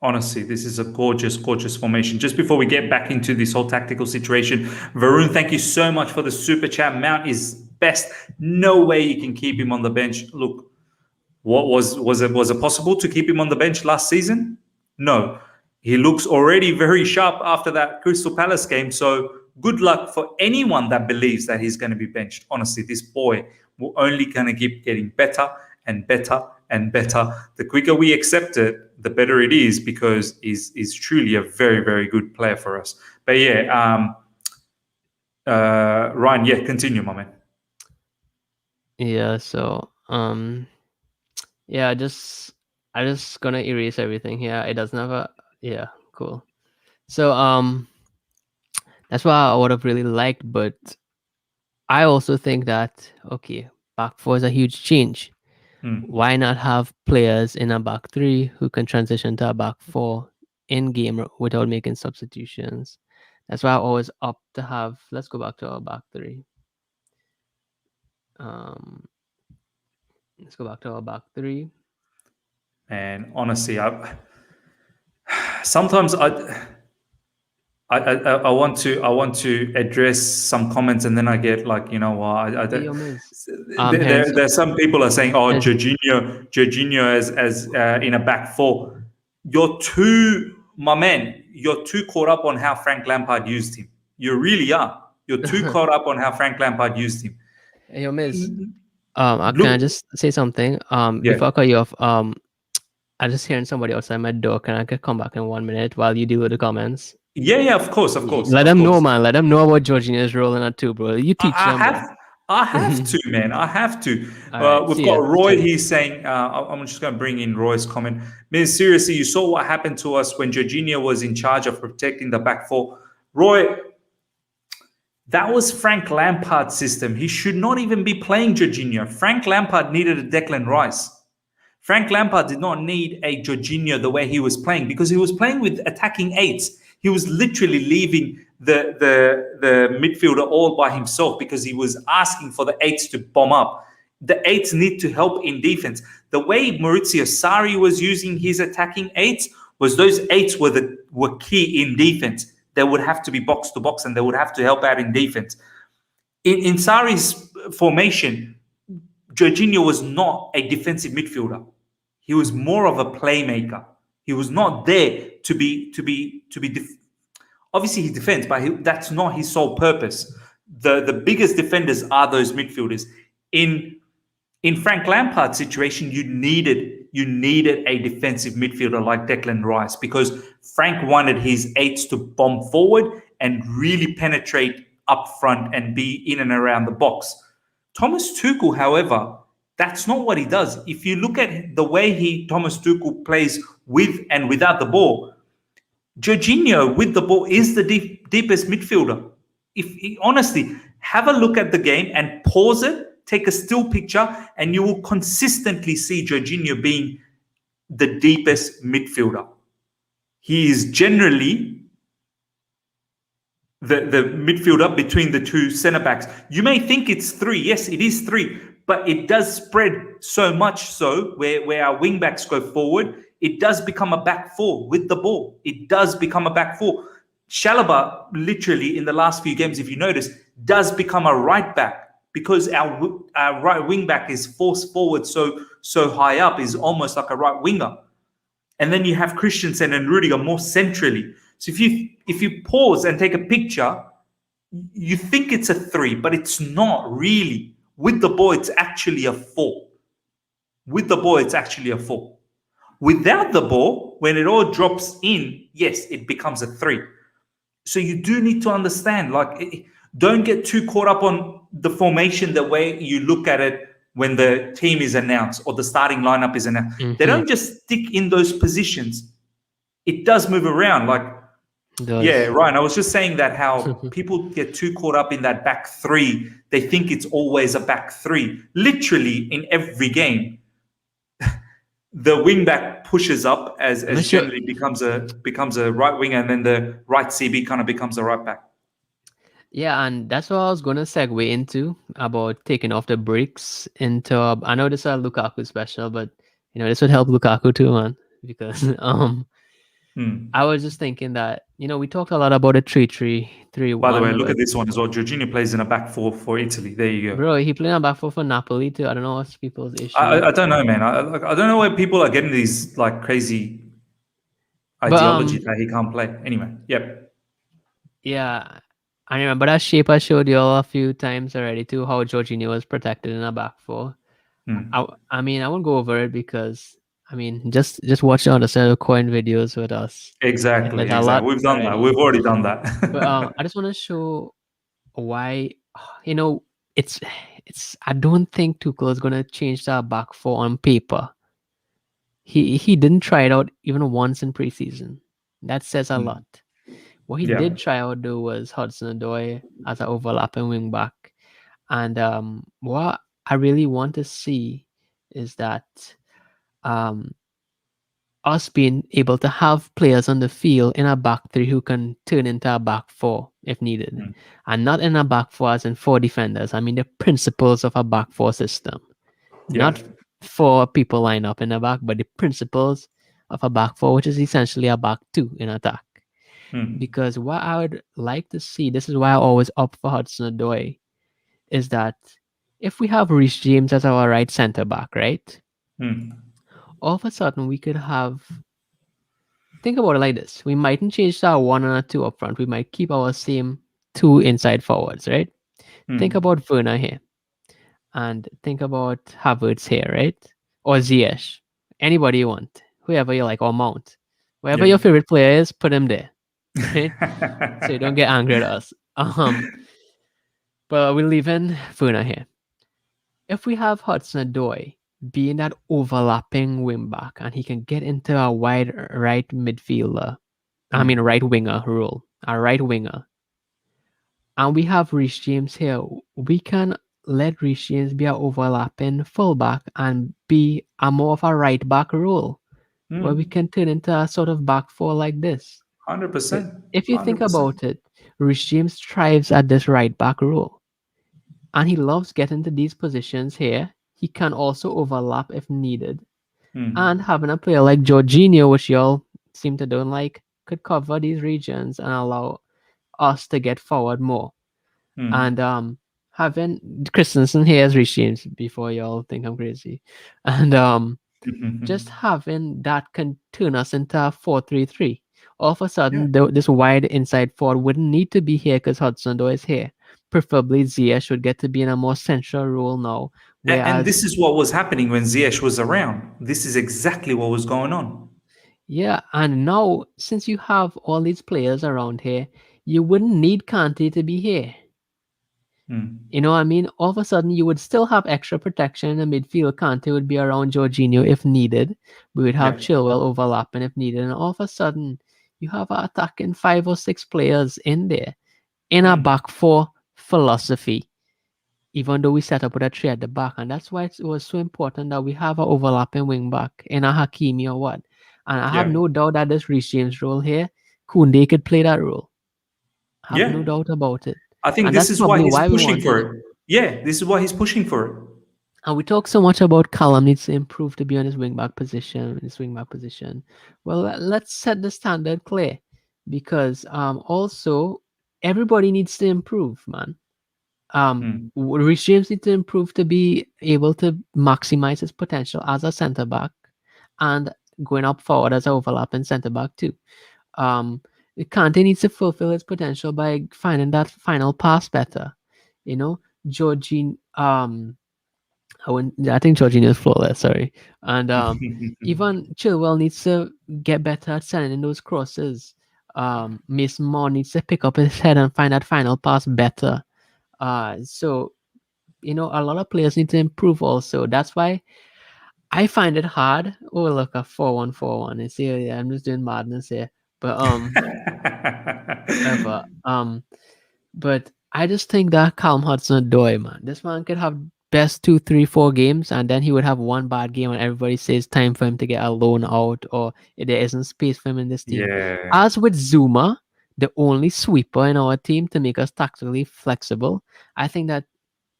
Honestly, this is a gorgeous, gorgeous formation. Just before we get back into this whole tactical situation, Varun, thank you so much for the super chat. Mount is best. No way you can keep him on the bench. Look, what was it possible to keep him on the bench last season? No. He looks already very sharp after that Crystal Palace game. So good luck for anyone that believes that he's going to be benched. Honestly, this boy will only going to keep getting better and better and better. The quicker we accept it, the better it is, because he's truly a very, very good player for us. But yeah, Ryan, yeah, continue, my man. Yeah, so yeah, I just gonna erase everything here. It doesn't have a yeah, cool. So that's what I would have really liked, but I also think that okay, back four is a huge change. Hmm. Why not have players in a back three who can transition to a back four in game without making substitutions? That's why I always opt to have. Let's go back to our back three. Um, let's go back to our back three. And honestly, sometimes I I want to address some comments, and then I get like, you know what, I Hey, don't. yo, Miz. Hence, There's some people are saying, oh, hence, Jorginho as in a back four. My man, you're too caught up on how Frank Lampard used him. You really are. You're too caught up on how Frank Lampard used him. hey, yo, Miz. Can I Look, just say something? yeah, Before I cut you off, I just hearing somebody outside my door. Can I come back in 1 minute while you deal with the comments? yeah, of course, Let of them know, course. man. Let them know about Georgina's role in that too, bro. You teach I them, bro. have I have to, man. I have to. All right. We've See got ya. Roy Chill. here saying, I'm just going to bring in Roy's comment. Man, seriously, you saw what happened to us when Jorginho was in charge of protecting the back four. Roy, that was Frank Lampard's system. He should not even be playing Jorginho. Frank Lampard needed a Declan Rice. Frank Lampard did not need a Jorginho the way he was playing, because he was playing with attacking eights. He was literally leaving the midfielder all by himself because he was asking for the eights to bomb up. The eights need to help in defense. The way Maurizio Sarri was using his attacking eights was those eights were key in defense. They would have to be box to box and they would have to help out in defense. In Sarri's formation, Jorginho was not a defensive midfielder. He was more of a playmaker. He was not there obviously he defends, but that's not his sole purpose. The biggest defenders are those midfielders. In Frank Lampard's situation, you needed a defensive midfielder like Declan Rice, because Frank wanted his eights to bomb forward and really penetrate up front and be in and around the box. Thomas Tuchel, however, that's not what he does. If you look at the way Thomas Tuchel plays with and without the ball, Jorginho with the ball is the deepest midfielder. Honestly, have a look at the game and pause it, take a still picture, and you will consistently see Jorginho being the deepest midfielder. He is generally the midfielder between the two centre backs. You may think it's three. Yes, it is three, but it does spread so much so where our wing backs go forward, it does become a back four with the ball. It does become a back four. Chalobah, literally in the last few games, if you notice, does become a right back because our right wing back is forced forward so high up, is almost like a right winger. And then you have Christensen and Rudiger more centrally. So if you pause and take a picture, you think it's a three, but it's not really. With the ball, it's actually a four. With the ball, it's actually a four. Without the ball, when it all drops in, yes, it becomes a three. So you do need to understand, like, don't get too caught up on the formation the way you look at it when the team is announced or the starting lineup is announced. Mm-hmm. They don't just stick in those positions. It does move around. Like, yeah, Ryan, I was just saying that how people get too caught up in that back three. They think it's always a back three. Literally, in every game, the wing back pushes up as generally becomes a right winger, and then the right CB kind of becomes a right back. Yeah, and that's what I was gonna segue into about taking off the brakes into. I know this is a Lukaku special, but this would help Lukaku too, man. Because I was just thinking that we talked a lot about a 3-3-3-1. By the way, look at this one as well. Jorginho plays in a back four for Italy. There you go, bro. He played in a back four for Napoli too. I don't know what's people's issue. I don't know, man. I don't know where people are getting these like crazy ideology that he can't play. Anyway, yep. Yeah, I remember that shape I showed you all a few times already too. How Jorginho was protected in a back four. I mean, I won't go over it because just watch the other side of coin videos with us. Exactly. We've done that. We've already done that. But I just want to show why it's. I don't think Tuchel is gonna change that back four on paper. He didn't try it out even once in preseason. That says a lot. What he did try out though was Hudson-Odoi as an overlapping wing back, and what I really want to see is that us being able to have players on the field in a back three who can turn into a back four if needed, and not in a back four as in four defenders. I mean the principles of a back four system, not four people line up in the back, but the principles of a back four, which is essentially a back two in attack. Hmm. Because what I would like to see, this is why I always opt for Hudson-Odoi, is that if we have Reece James as our right centre back, right? Hmm. All of a sudden we could have, think about it like this. We mightn't change to our one and a two up front. We might keep our same two inside forwards, right? Think Hmm. about Werner here and think about Havertz here, right? Or Ziyech. Anybody you want, whoever you like, or Mount. Wherever Yep. your favorite player is, put him there, right? So you don't get angry at us. But we're leaving Werner here. If we have Hudson-Odoi being that overlapping wing back and he can get into a wide right midfielder, right winger role, a right winger, and we have Reece James here, we can let Reece James be a overlapping fullback and be a more of a right back role where we Hmm. can turn into a sort of back four like this. Hundred So percent. if you think 100%. about it, Reece James thrives at this right back role. And he loves getting to these positions here. He can also overlap if needed. And Hmm. having a player like Jorginho, which y'all seem to don't like, could cover these regions and allow us to get forward more. And Hmm. having Christensen here as Reece James before y'all think I'm crazy. And just having that can turn us into a 4-3-3. All of a Yeah. sudden, this wide inside forward wouldn't need to be here because Hudson-Odoi is here. Preferably, Zia should get to be in a more central role now. And Whereas, this is what was happening when Ziyech was around. This is exactly what was going on. yeah, and now since you have all these players around here, you wouldn't need Kante to be here. Hmm. You know what I mean? All of a sudden, you would still have extra protection in the midfield. Kante would be around Jorginho if needed. We would have Yeah. Chilwell overlapping if needed. And all of a sudden, you have an attacking 5 or 6 players in there in a Hmm. back four philosophy, even though we set up with a three at the back. And that's why it was so important that we have an overlapping wing back in a Hakimi or what. And I have Yeah. no doubt that this Reece James role here, Koundé could play that role. I have no Yeah. doubt about it. I think And this that's is why probably he's why we pushing wanted for it. it. Yeah. This is why he's pushing for it. And we talk so much about Callum needs to improve to be on his wingback position, Well, let's set the standard clear because also everybody needs to improve, man. Hmm. Reece James needs to improve to be able to maximize his potential as a centre back and going up forward as an overlapping centre back too. Um, Kante needs to fulfill his potential by finding that final pass better. You know, Georgine. I think Jorginho is flawless. Sorry, and even Chilwell needs to get better at sending those crosses. Mason Mount needs to pick up his head and find that final pass better. So a lot of players need to improve also. That's why I find it hard. Oh, look, a 4-1-4-1. You see, yeah, I'm just doing madness here, but whatever. But I just think that Callum Hudson-Odoi, man, this man could have best 2, 3, 4 games, and then he would have one bad game, and everybody says time for him to get a loan out, or there isn't space for him in this team. Yeah. As with Zouma, the only sweeper in our team to make us tactically flexible, I think that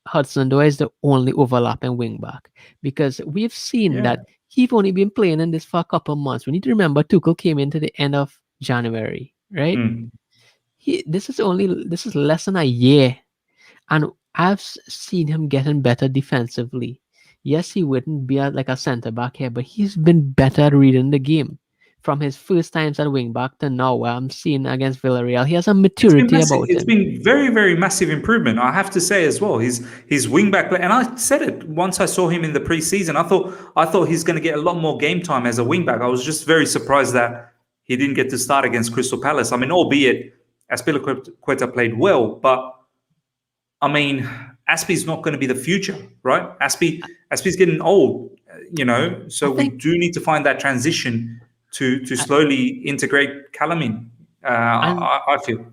Hudson-Odoi is the only overlapping wing back because we've seen Yeah. that he's only been playing in this for a couple months. We need to remember Tuchel came into the end of January, right? Hmm. This is less than a year, and I've seen him getting better defensively. Yes, he wouldn't be like a centre back here, but he's been better at reading the game from his first times at wing back to now, where I'm seeing against Villarreal. He has a It's been maturity massive. about It's him. been very, very massive improvement. I have to say as well. His wing back play, and I said it once I saw him in the preseason. I thought he's going to get a lot more game time as a wing back. I was just very surprised that he didn't get to start against Crystal Palace. I mean, albeit Aspilicueta played well, but I mean, Aspi's not going to be the future, right? Aspi's getting old, I so we think, do need to find that transition to I- slowly integrate Callum in. and I feel,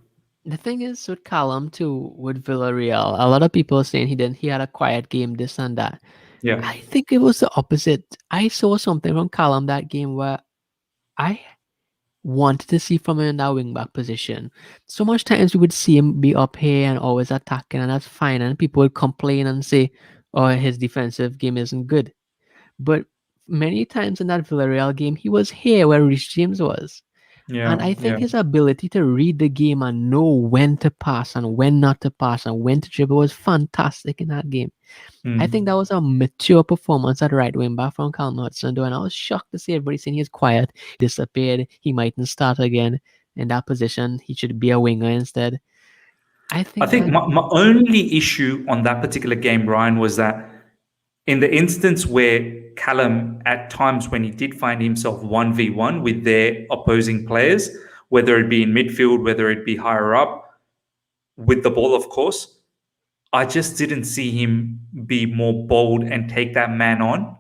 the thing is with Callum too, with Villarreal, a lot of people are saying he had a quiet game, this and that. yeah. I think it was the opposite. I saw something from Callum that game where I wanted to see from him in that wing back position. So much times we would see him be up here and always attacking, and that's fine. And people would complain and say, "Oh, his defensive game isn't good." But many times in that Villarreal game, he was here where Reece James was. And I Yeah, think yeah. his ability to read the game and know when to pass and when not to pass and when to dribble was fantastic in that game. I think that was a mature performance at right wing back from Callum Hudson-Odoi, and I was shocked to see everybody saying he's quiet, disappeared, he mightn't start again in that position. He should be a winger instead. I I think think that my only issue on that particular game, Brian, was that in the instance where Callum, at times when he did find himself 1v1 with their opposing players, whether it be in midfield, whether it be higher up, with the ball, of course, I just didn't see him be more bold and take that man on.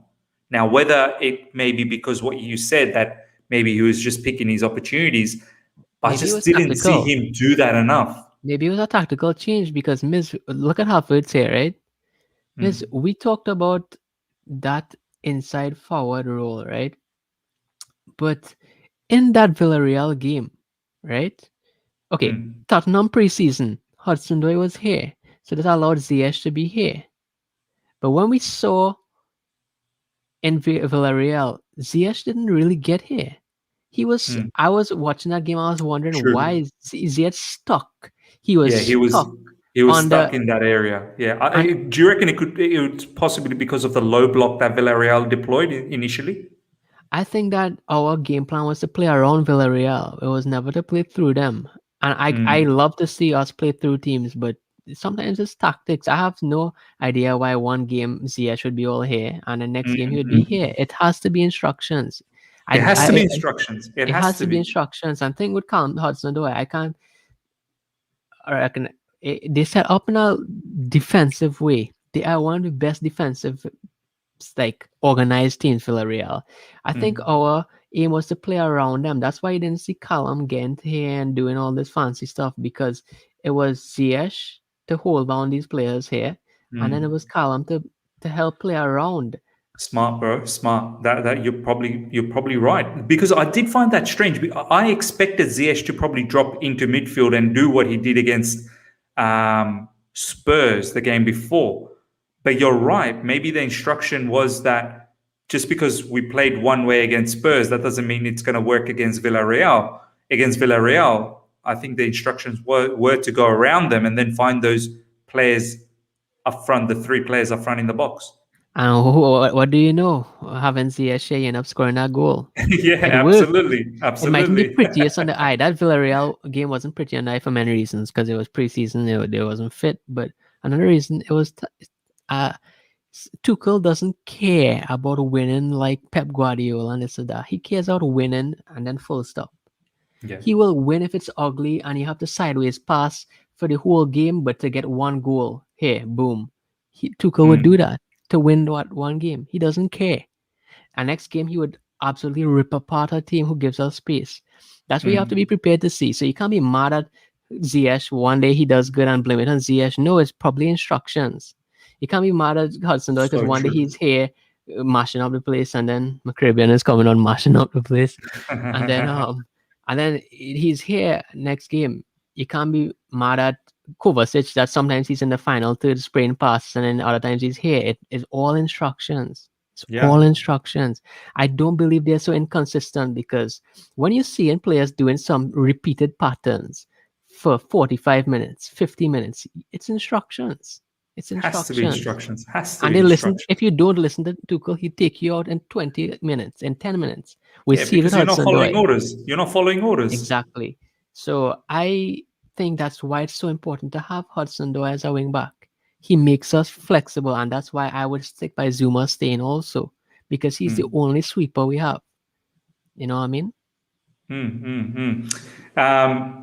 Now, whether it may be because what you said, that maybe he was just picking his opportunities, I maybe it just was didn't see tactical. him do that enough. Maybe it was a tactical change because Miss, look at Hartford's here, right? Miss, Mm, we talked about that inside forward role, right? But in that Villarreal game, right? Okay, mm, Tottenham preseason, Hudson-Odoi was here, so that allowed Ziyech to be here. But when we saw in Villarreal, Ziyech didn't really get here. mm. I was watching that game, I was wondering why True. is Ziyech stuck. He was Yeah, stuck he was on stuck the, in that area. Yeah. and Do you reckon it was possibly because of the low block that Villarreal deployed initially? I think that our game plan was to play around Villarreal. It was never to play through them. And I Mm, love to see us play through teams, but sometimes it's tactics. I have no idea why one game Zia should be all here and the next mm, game he would be mm. here. It has to be instructions. It has to be I instructions. It it has has to to be be. instructions. And thing with Callum Hudson-Odoi, I can't. Or I can. They set up in a defensive way. They are one of the best defensive like organized teams, Villarreal. I think Mm, our aim was to play around them. That's why you didn't see Callum getting here and doing all this fancy stuff because it was Ziyech to hold down these players here, and then it was mm. Callum to help play around. Smart, bro. Smart. That you're probably right, because I did find that strange. I expected Ziyech to probably drop into midfield and do what he did against Spurs the game before. But you're right. Maybe the instruction was that just because we played one way against Spurs, that doesn't mean it's going to work against Villarreal. Against Villarreal, I think the instructions were to go around them and then find those players up front, the three players up front in the box. And what do you know? Having Ziyech here end up scoring that goal. Yeah, It worked. absolutely, It mightn't be absolutely. prettiest on the eye. That Villarreal game wasn't pretty on the eye for many reasons because it was preseason. They wasn't fit. But another reason it was uh, Tuchel doesn't care about winning like Pep Guardiola and this or that. He cares about winning and then full stop. Yeah. He will win if it's ugly and you have to sideways pass for the whole game, but to get one goal, here, boom. Tuchel would do Mm, that to win what one game. He doesn't care. And next game, he would absolutely rip apart a team who gives us space. That's what you have to be mm. prepared to see. So you can't be mad at Ziyech one day he does good and blame it on Ziyech. No, it's probably instructions. You can't be mad at Hudson though because So one day true. he's here mashing up the place and then McCrabian is coming on mashing up the place. And then he's here next game. You can't be mad at Kovacic that sometimes he's in the final third spraying passes and then other times he's here. It is all instructions. It's all Yeah. instructions. I don't believe they're so inconsistent because when you're seeing players doing some repeated patterns for 45 minutes, 50 minutes, it's instructions. It's Has to be instructions. instructions. Has to And be they listen. instructions. If you don't listen to Tuchel, he'll take you out in 20 minutes, in 10 minutes. We Yeah, see it with because you're not Hudson following Doy. orders. You're not following orders. Exactly. So I think that's why it's so important to have Hudson Doy as a wing back. He makes us flexible, and that's why I would stick by Zouma staying also, because he's the Mm, only sweeper we have. You know what I mean? Um,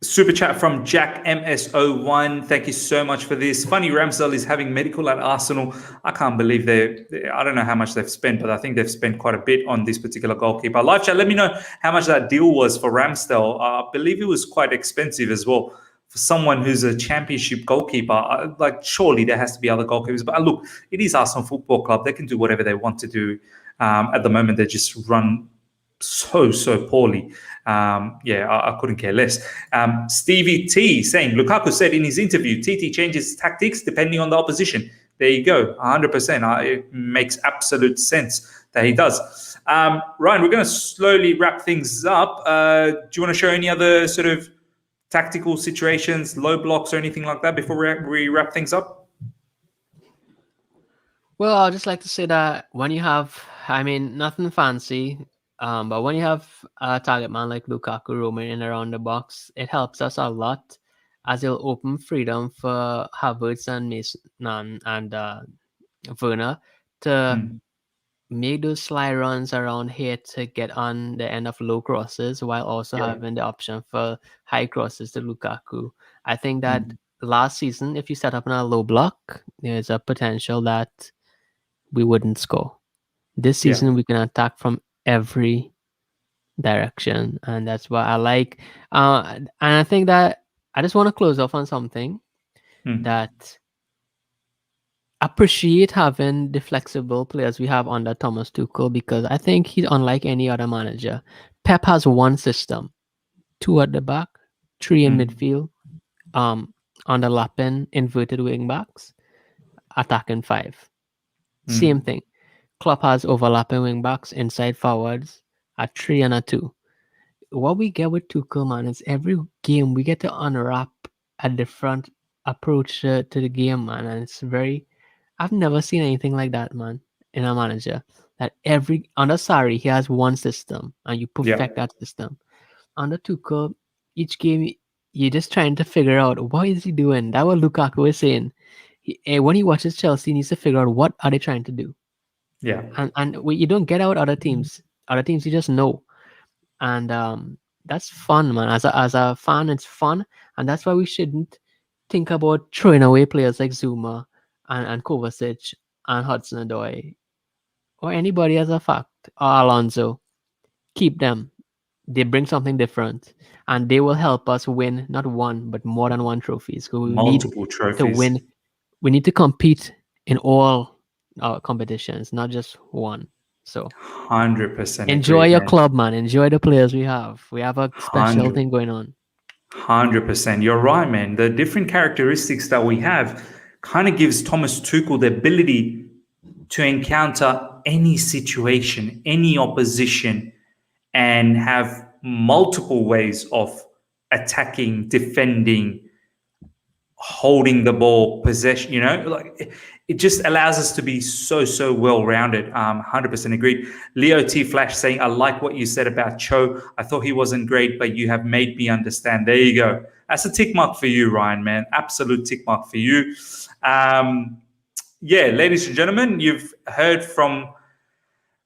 Super chat from Jack MS01. Thank you so much for this. Funny Ramsdale is having medical at Arsenal. I can't believe I don't know how much they've spent, but I think they've spent quite a bit on this particular goalkeeper. Live chat, let me know how much that deal was for Ramsdale. I believe it was quite expensive as well for someone who's a championship goalkeeper. Like, surely there has to be other goalkeepers. But look, it is Arsenal Football Club. They can do whatever they want to do. At the moment, they just run so poorly. I couldn't care less. Stevie T saying Lukaku said in his interview, TT changes tactics depending on the opposition. There you go, 100%. It makes absolute sense he does. Ryan, we're going to slowly wrap things up. Do you want to show any other sort of tactical situations, low blocks or anything like that before we wrap things up? Well, I'd just like to say that when you have, I mean, nothing fancy, but when you have a target man like Lukaku roaming in around the box, it helps us a lot as it'll open freedom for Havertz and Mason and Werner to make those slide runs around here to get on the end of low crosses while also having the option for high crosses to Lukaku. I think that last season, if you set up in a low block, there's a potential that we wouldn't score. This season, we can attack from every direction, and that's what I like. And I think that I just want to close off on something that appreciate having the flexible players we have under Thomas Tuchel, because I think he's unlike any other manager. Pep has one system: 2 at the back, 3 in midfield, underlapping inverted wing backs, attacking 5. Same thing. Klopp has overlapping wing backs, inside forwards, a 3 and a 2. What we get with Tuchel, man, is every game we get to unwrap a different approach to the game, man, and it's very. I've never seen anything like that, man, in a manager. That under Sarri, he has one system, and you perfect that system. Under Tuchel, each game you're just trying to figure out what is he doing. That's what Lukaku was saying. When he watches Chelsea, he needs to figure out what are they trying to do. Yeah. And you don't get out other teams. Other teams you just know, and that's fun, man. As a fan, it's fun, and that's why we shouldn't think about throwing away players like Zouma and Kovacic and Hudson-Odoi or anybody as a fact, or Alonso. Keep them. They bring something different, and they will help us win not one but more than one trophies. So we Multiple need trophies to win. We need to compete in all competitions, not just one. So 100% enjoy agreed, your man. club, man. Enjoy the players we have. We have a special thing going on. 100%. You're right, man. The different characteristics that we have kind of gives Thomas Tuchel the ability to encounter any situation, any opposition, and have multiple ways of attacking, defending, holding the ball, possession, like it just allows us to be so well-rounded. 100% agreed. Leo T Flash saying, I like what you said about Cho. I thought he wasn't great, but you have made me understand. There you go. That's a tick mark for you, Ryan, man. Absolute tick mark for you. Ladies and gentlemen, you've heard from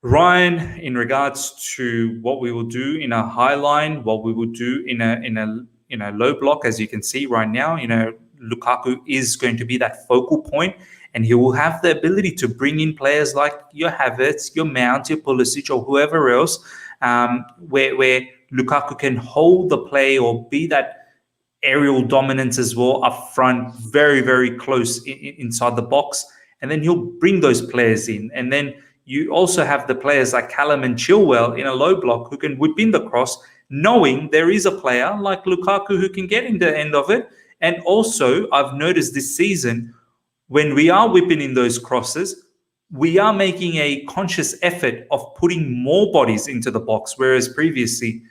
Ryan in regards to what we will do in a high line, what we will do in a low block. As you can see right now, Lukaku is going to be that focal point, and he will have the ability to bring in players like your Havertz, your Mount, your Pulisic, or whoever else, where Lukaku can hold the play or be that aerial dominance as well up front, very close inside the box, and then he'll bring those players in. And then you also have the players like Callum and Chilwell in a low block who can whip in the cross, knowing there is a player like Lukaku who can get in the end of it. And also, I've noticed this season, when we are whipping in those crosses, we are making a conscious effort of putting more bodies into the box, whereas previously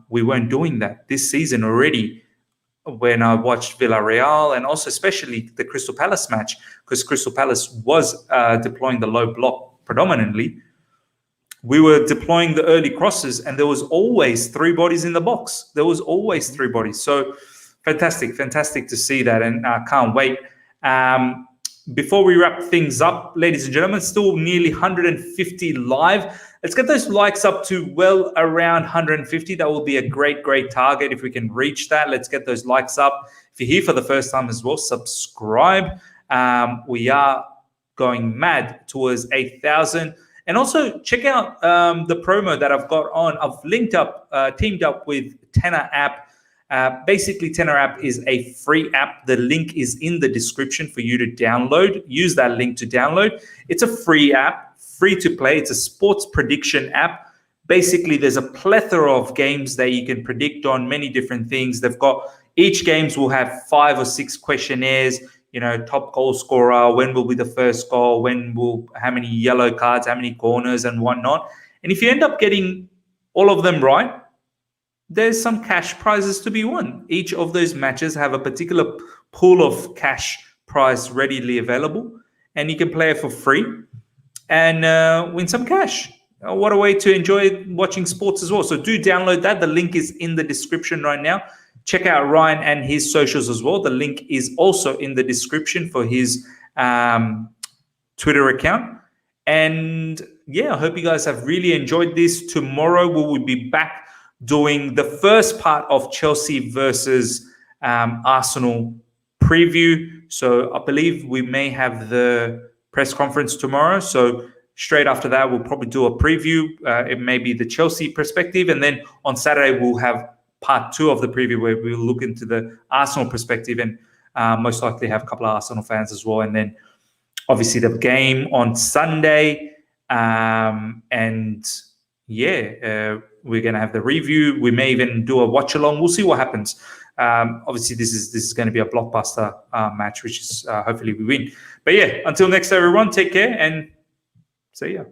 we weren't doing that. This season already, when I watched Villarreal and also especially the Crystal Palace match, because Crystal Palace was deploying the low block predominantly, we were deploying the early crosses and there was always 3 bodies in the box. There was always 3 bodies. So fantastic to see that, and I can't wait. Before we wrap things up, ladies and gentlemen, still nearly 150 live. Let's get those likes up to well around 150. That will be a great target if we can reach that. Let's get those likes up. If you're here for the first time as well, subscribe. We are going mad towards 8,000. And also check out the promo that I've got on. I've teamed up with Tenor app. Basically, Tenor app is a free app. The link is in the description for you to download. Use that link to download. It's a free app, free to play. It's a sports prediction app. Basically, there's a plethora of games that you can predict on, many different things. Each games will have 5 or 6 questionnaires. top goal scorer, when will be the first goal, how many yellow cards, how many corners and whatnot. And if you end up getting all of them right, there's some cash prizes to be won. Each of those matches have a particular pool of cash prize readily available, and you can play it for free and win some cash. What a way to enjoy watching sports as well. So do download that. The link is in the description right now. Check out Ryan and his socials as well. The link is also in the description for his Twitter account. And yeah, I hope you guys have really enjoyed this. Tomorrow we will be back doing the first part of Chelsea versus Arsenal preview. So I believe we may have the press conference tomorrow. So straight after that, we'll probably do a preview. It may be the Chelsea perspective. And then on Saturday, we'll have part 2 of the preview where we'll look into the Arsenal perspective and most likely have a couple of Arsenal fans as well. And then obviously the game on Sunday. We're going to have the review. We may even do a watch along. We'll see what happens. Obviously, this is going to be a blockbuster match, which is hopefully we win. But yeah, until next time, everyone, take care and see ya.